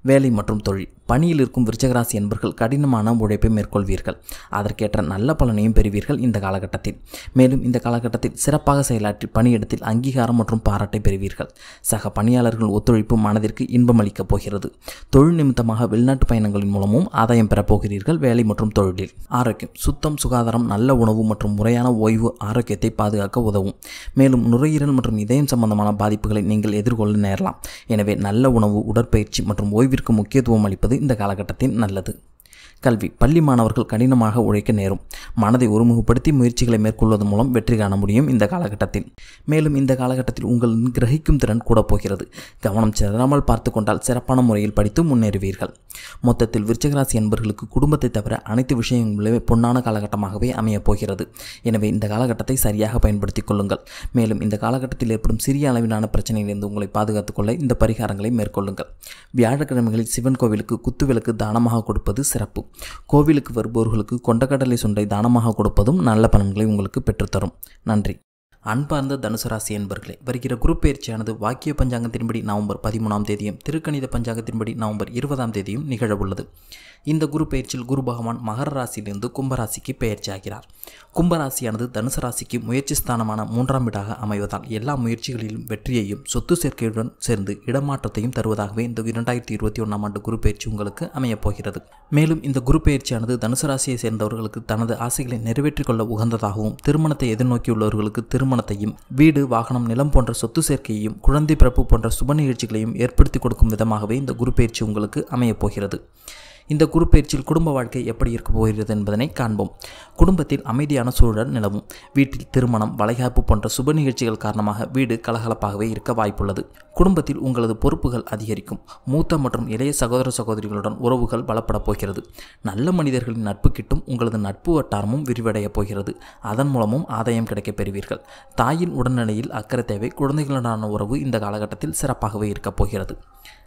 வேலை மற்றும் தொழில். பணியில் இருக்கும் விருச்சிக ராசி என்பர்கள் கடினமான உழைப்பை மேற்கொள்வீர்கள். அதற்கேற்ற நல்ல பலனையும் பெறுவீர்கள் இந்த காலகட்டத்தில். மேலும் இந்த காலகட்டத்தில் சிறப்பாக செயலாற்றி பணியிடத்தில் அங்கீகாரம் மற்றும் பாராட்டை பெறுவீர்கள். சக பணியாளர்கள் ஒத்துழைப்பு மனதிற்கு இன்பமளிக்கப் போகிறது. தொழில் நிமித்தமாக வெளிநாட்டு பயணங்களின் மூலமும் ஆதாயம் பெறப்போகிறீர்கள். வேலை மற்றும் தொழிலில். ஆரோக்கியம். சுத்தம், சுகாதாரம், நல்ல உணவு மற்றும் முறையான ஓய்வு ஆரோக்கியத்தை பாதுகாக்க உதவும். மேலும் நுரையீரல் மற்றும் இதயம் சம்பந்தமான பாதிப்புகளை நீங்கள் எதிர்கொள்ள நேரலாம். எனவே நல்ல உணவு, உடற்பயிற்சி மற்றும் ஓய்விற்கு முக்கியத்துவம் அளிப்பது இந்த காலகட்டத்தில் நல்லது. கல்வி. பள்ளி மாணவர்கள் கடினமாக உழைக்க நேரும். மனதை ஒருமுகப்படுத்தி முயற்சிகளை மேற்கொள்வதன் மூலம் வெற்றி காண முடியும் இந்த காலகட்டத்தில். மேலும் இந்த காலகட்டத்தில் உங்கள் கிரகிக்கும் திறன் கூட போகிறது. கவனம் சிதறாமல் பார்த்து கொண்டால் சிறப்பான முறையில் படித்து முன்னேறுவீர்கள். மொத்தத்தில் விருச்சிக ராசி என்பவர்களுக்கு குடும்பத்தை தவிர அனைத்து விஷயங்களுமே பொன்னான காலகட்டமாகவே அமையப் போகிறது. எனவே இந்த காலகட்டத்தை சரியாக பயன்படுத்திக் கொள்ளுங்கள். மேலும் இந்த காலகட்டத்தில் ஏற்படும் சிறிய அளவிலான பிரச்சனையிலிருந்து உங்களை பாதுகாத்துக் கொள்ள இந்த பரிகாரங்களை மேற்கொள்ளுங்கள். வியாழக்கிழமைகளில் சிவன் கோவிலுக்கு குத்துவிளக்கு தானமாக கொடுப்பது சிறப்பு. கோவிலுக்கு வருபவர்களுக்கு கொண்டக்கடலை சுண்டை தானமாக கொடுப்பதும் நல்ல பலன்களை உங்களுக்கு பெற்றுத்தரும். நன்றி. அன்பார்ந்த தனுசு ராசி என்பர்களே, வருகிற குரு பயிற்சியானது வாக்கிய பஞ்சாங்கத்தின்படி நவம்பர் 13ஆம் தேதியும் திருக்கணித பஞ்சாங்கத்தின்படி நவம்பர் 20ஆம் தேதியும் நிகழவுள்ளது. இந்த குரு பயிற்சியில் குரு பகவான் மகர ராசியிலிருந்து கும்பராசிக்கு பெயர்ச்சி ஆகிறார். கும்பராசியானது தனுசு ராசிக்கு முயற்சி ஸ்தானமான 3ஆம் வீடாக அமைவதால் எல்லா முயற்சிகளிலும் வெற்றியையும் சொத்து சேர்க்கையுடன் சேர்ந்து இடமாற்றத்தையும் தருவதாகவே இந்த 2021ஆம் ஆண்டு குரு பயிற்சி உங்களுக்கு அமையப் போகிறது. மேலும் இந்த குரு பயிற்சியானது தனுசு ராசியை சேர்ந்தவர்களுக்கு தனது ஆசைகளை நிறைவேற்றிக் கொள்ள உகந்ததாகவும், திருமணத்தை எதிர்நோக்கியுள்ளவர்களுக்கு திருமணத்தையும், வீடு, வாகனம், நிலம் போன்ற சொத்து சேர்க்கையையும், குழந்தை பிறப்பு போன்ற சுப நிகழ்ச்சிகளையும் ஏற்படுத்தி கொடுக்கும் விதமாகவே இந்த குரு பயிற்சி உங்களுக்கு அமையப் போகிறது. இந்த குரு பயிற்சியில் குடும்ப வாழ்க்கை எப்படி இருக்க போகிறது என்பதனை காண்போம். குடும்பத்தில் அமைதியான சூழல் நிலவும். வீட்டில் திருமணம், வளைகாப்பு போன்ற சுப நிகழ்ச்சிகள் காரணமாக வீடு கலகலப்பாகவே இருக்க வாய்ப்புள்ளது. குடும்பத்தில் உங்களது பொறுப்புகள் அதிகரிக்கும். மூத்த மற்றும் இளைய சகோதர சகோதரிகளுடன் உறவுகள் பலப்பட போகிறது. நல்ல மனிதர்களின் நட்பு கிட்டும். உங்களது நட்பு வட்டாரமும் விரிவடைய போகிறது. அதன் மூலமும் ஆதாயம் கிடைக்கப் பெறுவீர்கள். தாயின் உடல்நிலையில் அக்கறை தேவை. குழந்தைகளுடனான உறவு இந்த காலகட்டத்தில் சிறப்பாகவே இருக்கப் போகிறது.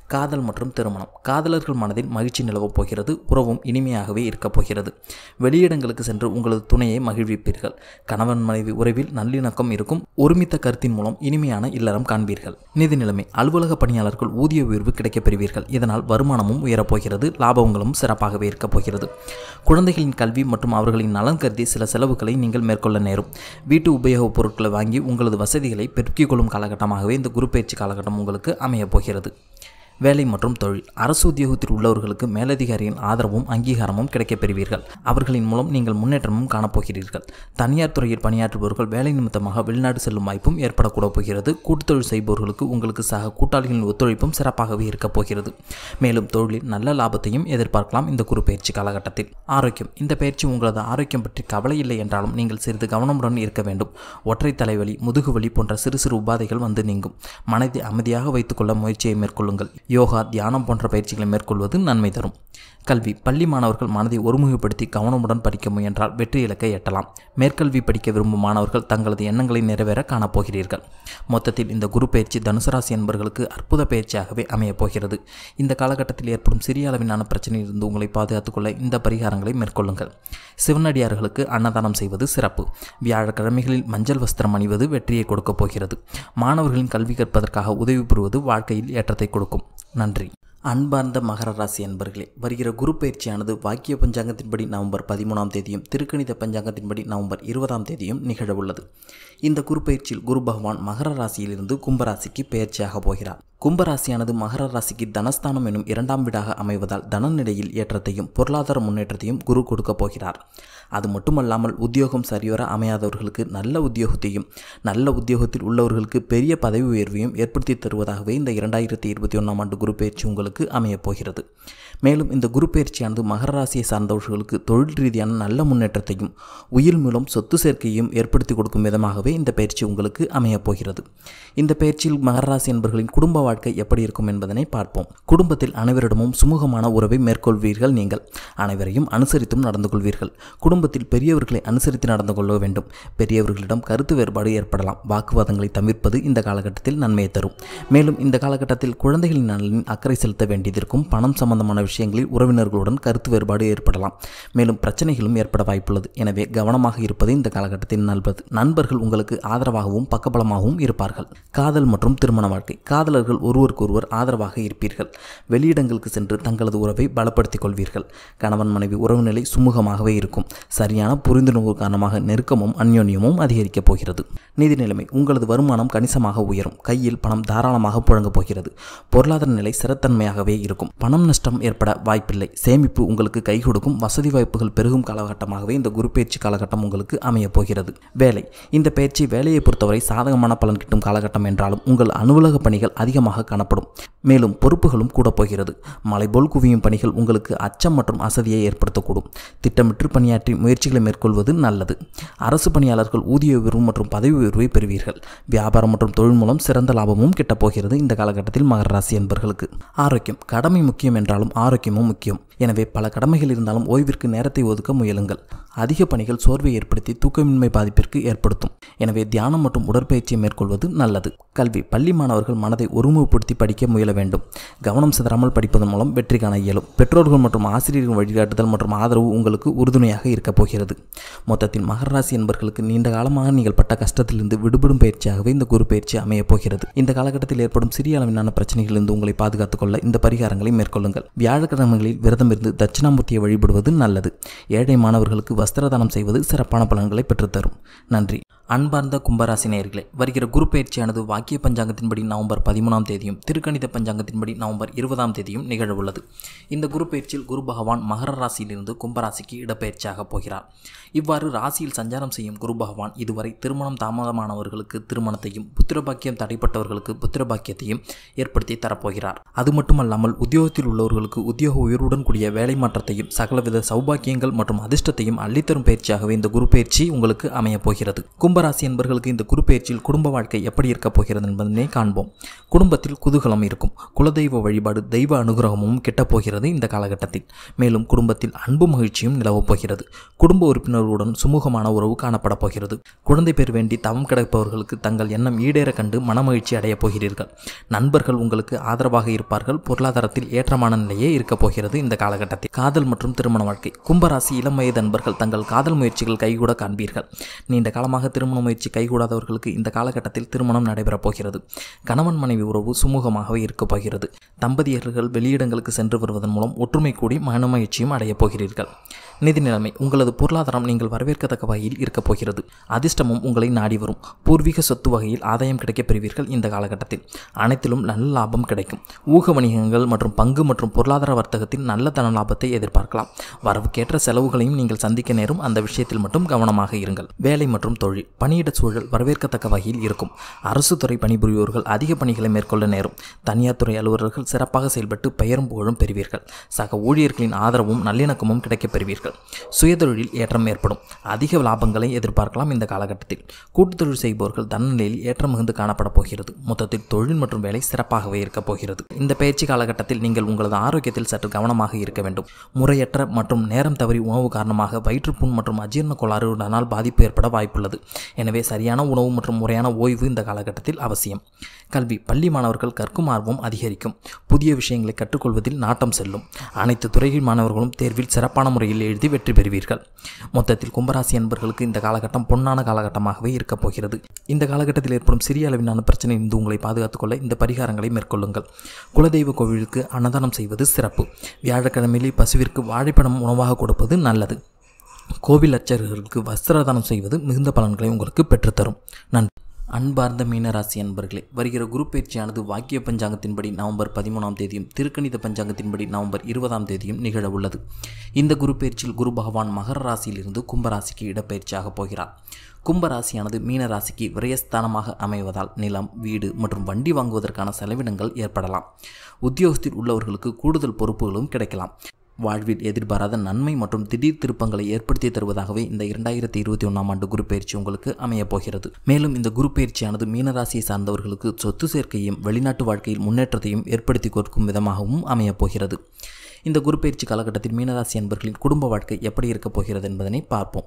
காதல் மற்றும் திருமணம். காதலர்கள் மனதில் மகிழ்ச்சி நிலவப் போகிறது. உறவும் இனிமையாகவே இருக்கப் போகிறது. வெளியிடங்களுக்கு சென்று உங்களது துணையை மகிழ்விப்பீர்கள். கணவன் மனைவி உறவில் நல்லிணக்கம் இருக்கும். ஒருமித்த கருத்தின் மூலம் இனிமையான இல்லறம் காண்பீர்கள். நிதி நிலைமை. அலுவலக பணியாளர்கள் ஊதிய உயர்வு கிடைக்கப் பெறுவீர்கள். இதனால் வருமானமும் உயரப்போகிறது. லாபங்களும் சிறப்பாகவே இருக்கப் போகிறது. குழந்தைகளின் கல்வி மற்றும் அவர்களின் நலன் கருதி சில செலவுகளை நீங்கள் மேற்கொள்ள நேரும். வீட்டு உபயோகப் பொருட்களை வாங்கி உங்களது வசதிகளை பெருக்கிக் கொள்ளும் காலகட்டமாகவே இந்த குரு பயிற்சி காலகட்டம் உங்களுக்கு அமையப் போகிறது. வேலை மற்றும் தொழில். அரசு உத்தியோகத்தில் உள்ளவர்களுக்கு மேலதிகாரியின் ஆதரவும் அங்கீகாரமும் கிடைக்கப் பெறுவீர்கள். அவர்களின் மூலம் நீங்கள் முன்னேற்றமும் காணப்போகிறீர்கள். தனியார் துறையில் பணியாற்றுபவர்கள் வேலை நிமித்தமாக வெளிநாடு செல்லும் வாய்ப்பும் ஏற்படக்கூட போகிறது. கூட்டுத்தொழில் செய்பவர்களுக்கு உங்களுக்கு சக கூட்டாளிகளின் ஒத்துழைப்பும் சிறப்பாகவே இருக்கப் போகிறது. மேலும் தொழிலில் நல்ல லாபத்தையும் எதிர்பார்க்கலாம் இந்த குரு பயிற்சி காலகட்டத்தில். ஆரோக்கியம். இந்த பயிற்சி உங்களது ஆரோக்கியம் பற்றி கவலை இல்லை என்றாலும் நீங்கள் சிறிது கவனமுடன் இருக்க வேண்டும். ஒற்றை தலைவலி, முதுகுவலி போன்ற சிறு சிறு உபாதைகள் வந்து நீங்கும். மனதை அமைதியாக வைத்துக்கொள்ள முயற்சியை மேற்கொள்ளுங்கள். யோகா, தியானம் போன்ற பயிற்சிகளை மேற்கொள்வது நன்மை தரும். கல்வி. பள்ளி மாணவர்கள் மனதை ஒருமுகப்படுத்தி கவனமுடன் படிக்க முயன்றால் வெற்றி இலக்கை எட்டலாம். மேற்கல்வி படிக்க விரும்பும் மாணவர்கள் தங்களது எண்ணங்களை நிறைவேற காணப்போகிறீர்கள். மொத்தத்தில் இந்த குரு பயிற்சி தனுசு ராசி என்பவர்களுக்கு அற்புத பயிற்சியாகவே அமையப் போகிறது. இந்த காலகட்டத்தில் ஏற்படும் சிறிய அளவிலான பிரச்சனையிலிருந்து உங்களை பாதுகாத்துக்கொள்ள இந்த பரிகாரங்களை மேற்கொள்ளுங்கள். சிவனடியார்களுக்கு அன்னதானம் செய்வது சிறப்பு. வியாழக்கிழமைகளில் மஞ்சள் வஸ்திரம் அணிவது வெற்றியை கொடுக்கப் போகிறது. மாணவர்களின் கல்வி கற்பதற்காக உதவி பெறுவது வாழ்க்கையில் ஏற்றத்தை கொடுக்கும். நன்றி. அன்பார்ந்த மகர ராசி அன்பர்களே, வருகிற குரு பயிற்சியானது வாக்கிய பஞ்சாங்கத்தின்படி நவம்பர் 13ஆம் தேதியும் திருக்கணித பஞ்சாங்கத்தின்படி நவம்பர் 20ஆம் தேதியும் நிகழவுள்ளது. இந்த குரு பயிற்சியில் குரு பகவான் மகர ராசியிலிருந்து கும்பராசிக்கு பயிற்சியாக போகிறார். கும்பராசியானது மகர ராசிக்கு தனஸ்தானம் எனும் 2ஆம் வீடாக அமைவதால் தனநிலையில் ஏற்றத்தையும் பொருளாதார முன்னேற்றத்தையும் குரு கொடுக்கப் போகிறார். அது மட்டுமல்லாமல் உத்தியோகம் சரிவர அமையாதவர்களுக்கு நல்ல உத்தியோகத்தையும் நல்ல உத்தியோகத்தில் உள்ளவர்களுக்கு பெரிய பதவி உயர்வையும் ஏற்படுத்தி தருவதாகவே இந்த 2021ஆம் ஆண்டு குரு பயிற்சி உங்களுக்கு அமையப் போகிறது. மேலும் இந்த குரு பயிற்சியானது மகர ராசியை சார்ந்தவர்களுக்கு தொழில் ரீதியான நல்ல முன்னேற்றத்தையும் உயிர் மூலம் சொத்து சேர்க்கையும் ஏற்படுத்தி கொடுக்கும் விதமாகவே இந்த பயிற்சி உங்களுக்கு அமையப் போகிறது. இந்த பயிற்சியில் மகர ராசி என்பவர்களின் குடும்ப வாழ்க்கை எப்படி இருக்கும் என்பதனை பார்ப்போம். குடும்பத்தில் அனைவரிடமும் சுமூகமான உறவை மேற்கொள்வீர்கள். நீங்கள் அனைவரையும் அனுசரித்தும் நடந்து கொள்வீர்கள். குடும்பத்தில் பெரியவர்களை அனுசரித்து நடந்து கொள்ள வேண்டும். பெரியவர்களிடம் கருத்து வேறுபாடு ஏற்படலாம். வாக்குவாதங்களை தவிர்ப்பது இந்த காலகட்டத்தில் நன்மையை தரும். மேலும் இந்த காலகட்டத்தில் குழந்தைகளின் நலனில் அக்கறை செலுத்த வேண்டியதற்கும் பணம் சம்பந்தமான விஷயங்களில் உறவினர்களுடன் கருத்து வேறுபாடு ஏற்படலாம். மேலும் பிரச்சனைகளும் ஏற்பட வாய்ப்புள்ளது. எனவே கவனமாக இருப்பது இந்த காலகட்டத்தில் நல்லது. நண்பர்கள் உங்களுக்கு ஆதரவாகவும் பக்கபலமாகவும் இருப்பார்கள். காதல் மற்றும் திருமண வாழ்க்கை. காதலர்கள் ஒருவருக்கொருவர் ஆதரவாக இருப்பீர்கள். வெளியிடங்களுக்கு சென்று தங்களது உறவை பலப்படுத்திக் கொள்வீர்கள். கணவன் மனைவி உறவு நிலை சுமூகமாகவே இருக்கும். சரியான புரிந்துணர்வு காரணமாக நெருக்கமும் அந்யோன்யமும் அதிகரிக்கப் போகிறது. நிதி நிலைமை. உங்களது வருமானம் கணிசமாக உயரும். கையில் பணம் தாராளமாக புழங்கப் போகிறது. பொருளாதார நிலை ஸ்திரத்தன்மையாகவே இருக்கும். பணம் நஷ்டம் ஏற்பட வாய்ப்பில்லை. சேமிப்பு உங்களுக்கு கை கொடுக்கும். வசதி வாய்ப்புகள் பெருகும் காலகட்டமாகவே இந்த குரு பயிற்சி காலகட்டம் உங்களுக்கு அமையப் போகிறது. வேலை. இந்த பயிற்சி வேலையை பொறுத்தவரை சாதகமான பலன் கிட்டும் காலகட்டம் என்றாலும் உங்கள் அலுவலக பணிகள் அதிகமாக காணப்படும். மேலும் பொறுப்புகளும் கூட போகிறது. மலை போல் குவியும் பணிகள் உங்களுக்கு அச்சம் மற்றும் அசதியை ஏற்படுத்தக்கூடும். திட்டமிட்டு பணியாற்றி முயற்சிகளை மேற்கொள்வது நல்லது. அரசு பணியாளர்கள் ஊதிய உயர்வு மற்றும் பதவி உயர்வை பெறுவீர்கள். வியாபாரம் மற்றும் தொழில் மூலம் சிறந்த லாபமும் கிட்டப்போகிறது இந்த காலகட்டத்தில் மகர ராசி என்பவர்களுக்கு. ஆரோக்கியம். கடமை முக்கியம் என்றாலும் ஆரோக்கியமும் முக்கியம். எனவே பல கடமைகள் இருந்தாலும் ஓய்விற்கு நேரத்தை ஒதுக்க முயலுங்கள். அதிக பணிகள் சோர்வை ஏற்படுத்தி தூக்கமின்மை பாதிப்பிற்கு ஏற்படுத்தும். எனவே தியானம் மற்றும் உடற்பயிற்சியை மேற்கொள்வது நல்லது. கல்வி. பள்ளி மாணவர்கள் மனதை ஒருமுகப்படுத்தி படிக்க முயல வேண்டும். கவனம் சிதறாமல் படிப்பதன் மூலம் வெற்றி காண இயலும். பெற்றோர்கள் மற்றும் ஆசிரியர்கள் வழிகாட்டுதல் மற்றும் ஆதரவு உங்களுக்கு உறுதுணையாக இருக்கப் போகிறது. மொத்தத்தில் மகர ராசி என்பவர்களுக்கு நீண்ட காலமாக நீங்கள் பட்ட கஷ்டத்திலிருந்து விடுபடும் பயிற்சியாகவே இந்த குரு பயிற்சி அமையப் போகிறது. இந்த காலகட்டத்தில் ஏற்படும் சிறிய அளவிலான பிரச்சனைகளிலிருந்து உங்களை பாதுகாத்துக் கொள்ள இந்த பரிகாரங்களை மேற்கொள்ளுங்கள். வியாழக்கிழமைகளில் விரதம் இருந்து தட்சிணாமூர்த்தியை வழிபடுவது நல்லது. ஏழை மாணவர்களுக்கு வஸ்திரதானம் செய்வது சிறப்பான பலன்களை பெற்றுத்தரும். நன்றி. அன்பார்ந்த கும்பராசி நேயர்களே, வருகிற குரு பயிற்சியானது வாக்கிய பஞ்சாங்கத்தின்படி நவம்பர் 13ஆம் தேதியும் திருக்கணித பஞ்சாங்கத்தின்படி நவம்பர் 20ஆம் தேதியும் நிகழவுள்ளது. இந்த குரு பயிற்சியில் குரு பகவான் மகர ராசியிலிருந்து கும்பராசிக்கு இடப்பெயர்ச்சியாக போகிறார். இவ்வாறு ராசியில் சஞ்சாரம் செய்யும் குரு பகவான் இதுவரை திருமணம் தாமதமானவர்களுக்கு திருமணத்தையும் புத்திரபாக்கியம் தடைப்பட்டவர்களுக்கு புத்திரபாக்கியத்தையும் ஏற்படுத்தி தரப்போகிறார். அது மட்டுமல்லாமல் உத்தியோகத்தில் உள்ளவர்களுக்கு உத்தியோக உயர்வுடன் கூடிய எதிர்பார்க்கக்கூடிய வேலை மாற்றத்தையும் சகலவித சௌபாக்கியங்கள் மற்றும் அதிர்ஷ்டத்தையும் அள்ளித்தரும் பயிற்சியாகவே இந்த குரு பயிற்சி உங்களுக்கு அமைய போகிறது. கும்பராசி என்பவர்களுக்கு இந்த குரு பயிற்சியில் குடும்ப வாழ்க்கை எப்படி இருக்கப் போகிறது என்பதனை காண்போம். குடும்பத்தில் குதூகலம் இருக்கும். குலதெய்வ வழிபாடு, தெய்வ அனுகிரகமும் கிட்டப் போகிறது இந்த காலகட்டத்தில். மேலும் குடும்பத்தில் அன்பு மகிழ்ச்சியும் நிலவப் போகிறது. குடும்ப உறுப்பினர்களுடன் சுமூகமான உறவு காணப்பட போகிறது. குழந்தை பேர் வேண்டி தவம் கிடைப்பவர்களுக்கு தங்கள் எண்ணம் ஈடேற கண்டு மனமகிழ்ச்சி அடைய போகிறீர்கள். நண்பர்கள் உங்களுக்கு ஆதரவாக இருப்பார்கள். பொருளாதாரத்தில் ஏற்றமான நிலையே இருக்கப் போகிறது இந்த காலகட்டத்தில். காதல் மற்றும் திருமண வாழ்க்கை. கும்பராசி இளம் வயது நண்பர்கள் தங்கள் காதல் முயற்சிகள் கைகூட காண்பீர்கள். நீண்ட காலமாக திருமண முயற்சி கைகூடாதவர்களுக்கு இந்த காலகட்டத்தில் திருமணம் நடைபெறப் போகிறது. கணவன் மனைவி உறவு சுமூகமாகவே இருக்கப் போகிறது. தம்பதியர்கள் வெளியிடங்களுக்கு சென்று வருவதன் மூலம் ஒற்றுமை கூடி மனமகிழ்ச்சியும் அடையப் போகிறீர்கள். நிதி நிலைமை. உங்களது பொருளாதாரம் நீங்கள் வரவேற்கத்தக்க வகையில் இருக்கப் போகிறது. அதிர்ஷ்டமும் உங்களை நாடி வரும். பூர்வீக சொத்து வகையில் ஆதாயம் கிடைக்கப் பெறுவீர்கள் இந்த காலகட்டத்தில். அனைத்திலும் நல்ல லாபம் கிடைக்கும். ஊக வணிகங்கள் மற்றும் பங்கு மற்றும் பொருளாதார வர்த்தகத்தில் நல்ல தன லாபத்தை எதிர்பார்க்கலாம். வரவுக்கேற்ற செலவுகளையும் நீங்கள் சந்திக்க நேரும். அந்த விஷயத்தில் மட்டும் கவனமாக இருங்கள். வேலை மற்றும் தொழில். பணியிட சூழல் வரவேற்கத்தக்க வகையில் இருக்கும். அரசு துறை பணிபுரிவோர்கள் அதிக பணிகளை மேற்கொள்ள நேரும். தனியார் துறை அலுவலர்கள் சிறப்பாக செயல்பட்டு பெயரும் புகழும் பெறுவீர்கள். சக ஊழியர்களின் ஆதரவும் நல்லிணக்கமும் கிடைக்கப் பெறுவீர்கள். சுயதொழிலில் ஏற்றம் ஏற்படும். அதிக லாபங்களை எதிர்பார்க்கலாம் இந்த காலகட்டத்தில். கூட்டுத் தொழில் செய்பவர்கள் தன்னநிலையில் ஏற்றம் மிகுந்து காணப்பட போகிறது. மொத்தத்தில் தொழில் மற்றும் வேலை சிறப்பாகவே இருக்கப் போகிறது. இந்த பயிற்சி காலகட்டத்தில் நீங்கள் உங்களது ஆரோக்கியத்தில் சற்று கவனமாக இருக்க வேண்டும். முறையற்ற மற்றும் நேரம் தவறி உணவு காரணமாக வயிற்றுப்புண் மற்றும் அஜீரண கோளாறுடனால் பாதிப்பு ஏற்பட வாய்ப்புள்ளது. எனவே சரியான உணவு மற்றும் முறையான ஓய்வு இந்த காலகட்டத்தில் அவசியம். கல்வி. பள்ளி மாணவர்கள் கற்கும் ஆர்வம் அதிகரிக்கும். புதிய விஷயங்களை கற்றுக்கொள்வதில் நாட்டம் செல்லும். அனைத்து துறைகள் மாணவர்களும் தேர்வில் சிறப்பான முறையில் எழுதி வெற்றி பெறுவீர்கள். மொத்தத்தில் கும்பராசி என்பவர்களுக்கு இந்த காலகட்டம் பொன்னான காலகட்டமாகவே இருக்கப் போகிறது. இந்த காலகட்டத்தில் ஏற்படும் சிறிய அளவிலான பிரச்சனையிலிருந்து உங்களை பாதுகாத்துக் கொள்ள இந்த பரிகாரங்களை மேற்கொள்ளுங்கள். குலதெய்வ கோவிலுக்கு அன்னதானம் செய்வது சிறப்பு. வியாழக்கிழமையில் பசுவிற்கு வாழைப்பழம் உணவாக கொடுப்பது நல்லது. கோவில் அர்ச்சகர்களுக்கு வஸ்திரதானம் செய்வது மிகுந்த பலன்களை உங்களுக்கு பெற்றுத்தரும். நன்றி. அன்பார்ந்த மீனராசி அன்பர்களே, வருகிற குரு பயிற்சியானது வாக்கிய பஞ்சாங்கத்தின்படி நவம்பர் 13ஆம் தேதியும் திருக்கணித பஞ்சாங்கத்தின்படி நவம்பர் 20ஆம் தேதியும் நிகழ உள்ளது. இந்த குரு பயிற்சியில் குரு பகவான் மகர ராசியிலிருந்து கும்பராசிக்கு இடப்பெயர்ச்சியாக போகிறார். கும்பராசியானது மீனராசிக்கு விரயஸ்தானமாக அமைவதால் நிலம், வீடு மற்றும் வண்டி வாங்குவதற்கான செலவினங்கள் ஏற்படலாம். உத்தியோகத்தில் உள்ளவர்களுக்கு கூடுதல் பொறுப்புகளும் கிடைக்கலாம். வாழ்வில் எதிர்பாராத நன்மை மற்றும் திடீர் திருப்பங்களை ஏற்படுத்தி தருவதாகவே இந்த 2021ஆம் ஆண்டு குரு பயிற்சி உங்களுக்கு அமையப் போகிறது. மேலும் இந்த குரு பயிற்சியானது மீனராசியை சார்ந்தவர்களுக்கு சொத்து சேர்க்கையும் வெளிநாட்டு வாழ்க்கையில் முன்னேற்றத்தையும் ஏற்படுத்தி கொடுக்கும் விதமாகவும் அமையப் போகிறது. இந்த குரு பயிற்சி காலகட்டத்தில் மீனராசி அன்பர்களின் குடும்ப வாழ்க்கை எப்படி இருக்கப் போகிறது என்பதனை பார்ப்போம்.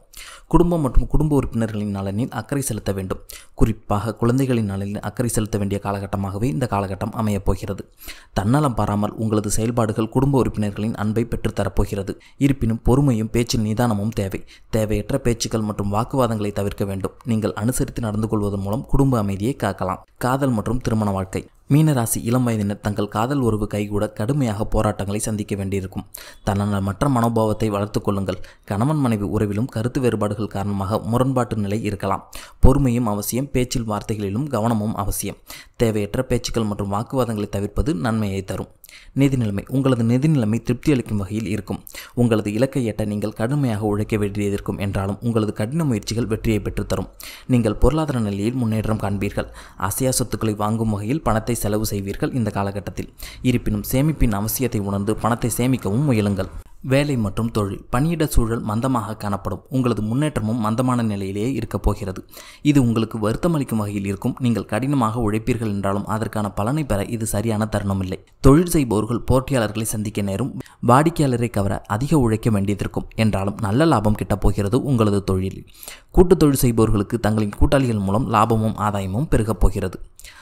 குடும்பம் மற்றும் குடும்ப உறுப்பினர்களின் நலனில் அக்கறை செலுத்த வேண்டும். குறிப்பாக குழந்தைகளின் நலனில் அக்கறை செலுத்த வேண்டிய காலகட்டமாகவே இந்த காலகட்டம் அமையப் போகிறது. தன்னலம் பாராமல் உங்களது செயல்பாடுகள் குடும்ப உறுப்பினர்களின் அன்பை பெற்றுத்தரப்போகிறது. இருப்பினும் பொறுமையும் பேச்சில் நிதானமும் தேவை. தேவையற்ற பேச்சுக்கள் மற்றும் வாக்குவாதங்களை தவிர்க்க வேண்டும். நீங்கள் அனுசரித்து நடந்து கொள்வதன் மூலம் குடும்ப அமைதியை காக்கலாம். காதல் மற்றும் திருமண வாழ்க்கை. மீனராசி இளம் வயதினர் தங்கள் காதல் உறவு கைகூட கடுமையாக போராட்டங்களை சந்திக்க வேண்டியிருக்கும். தன்னலமற்ற மனோபாவத்தை வளர்த்து கொள்ளுங்கள். கணவன் மனைவி உறவிலும் கருத்து வேறுபாடுகள் காரணமாக முரண்பாட்டு நிலை இருக்கலாம். பொறுமையும் அவசியம். பேச்சில் வார்த்தைகளிலும் கவனமும் அவசியம். தேவையற்ற பேச்சுக்கள் மற்றும் வாக்குவாதங்களை தவிர்ப்பது நன்மையை தரும். நிதி நிலைமை. உங்களது நிதி நிலைமை திருப்தி அளிக்கும் வகையில் இருக்கும். உங்களது இலக்கை எட்ட நீங்கள் கடுமையாக உழைக்க வேண்டியதிருக்கும் என்றாலும் உங்களது கடின முயற்சிகள் வெற்றியை பெற்றுத்தரும். நீங்கள் பொருளாதார நிலையில் முன்னேற்றம் காண்பீர்கள். அசையா சொத்துக்களை வாங்கும் வகையில் பணத்தை செலவு செய்வீர்கள் இந்த காலகட்டத்தில். இருப்பினும் சேமிப்பின் அவசியத்தை உணர்ந்து பணத்தை சேமிக்கவும் முயலுங்கள். வேலை மற்றும் தொழில். பணியிட சூழல் மந்தமாக காணப்படும். உங்களது முன்னேற்றமும் மந்தமான நிலையிலேயே இருக்கப் போகிறது. இது உங்களுக்கு வருத்தமளிக்கும் வகையில் இருக்கும். நீங்கள் கடினமாக உழைப்பீர்கள் என்றாலும் அதற்கான பலனை பெற இது சரியான தருணமில்லை. தொழில் செய்பவர்கள் போட்டியாளர்களை சந்திக்க நேரும். வாடிக்கையாளரை கவர அதிக உழைக்க வேண்டியதிருக்கும் என்றாலும் நல்ல லாபம் கிட்டப் போகிறது உங்களது தொழிலில். கூட்டு தொழில் செய்பவர்களுக்கு தங்களின் கூட்டாளிகள் மூலம் லாபமும் ஆதாயமும் பெருகப் போகிறது.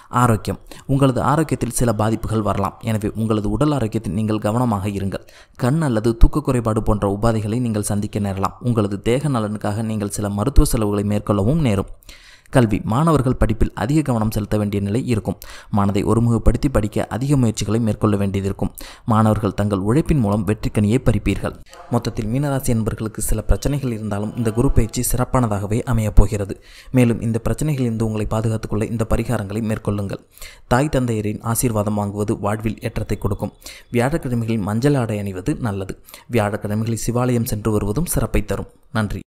ஆரோக்கியம். உங்களது ஆரோக்கியத்தில் சில பாதிப்புகள் வரலாம். எனவே உங்களது உடல் ஆரோக்கியத்தில் நீங்கள் கவனமாக இருங்கள். கண் அல்லது தூக்க குறைபாடு போன்ற உபாதைகளை நீங்கள் சந்திக்க நேரலாம். உங்களது தேக நலனுக்காக நீங்கள் சில மருத்துவ செலவுகளை மேற்கொள்ளவும் நேரும். கல்வி. மாணவர்கள் படிப்பில் அதிக கவனம் செலுத்த வேண்டிய நிலை இருக்கும். மனதை ஒருமுகப்படுத்தி படிக்க அதிக முயற்சிகளை மேற்கொள்ள வேண்டியதிருக்கும். மாணவர்கள் தங்கள் உழைப்பின் மூலம் வெற்றிக்கனியை பறிப்பீர்கள். மொத்தத்தில் மீனராசி என்பவர்களுக்கு சில பிரச்சனைகள் இருந்தாலும் இந்த குரு பயிற்சி சிறப்பானதாகவே அமையப் போகிறது. மேலும் இந்த பிரச்சனைகளிலிருந்து உங்களை பாதுகாத்துக் கொள்ள இந்த பரிகாரங்களை மேற்கொள்ளுங்கள். தாய் தந்தையரின் ஆசீர்வாதம் வாங்குவது வாழ்வில் ஏற்றத்தை கொடுக்கும். வியாழக்கிழமைகளில் மஞ்சள் ஆடை அணிவது நல்லது. வியாழக்கிழமைகளில் சிவாலயம் சென்று வருவதும் சிறப்பை தரும். நன்றி.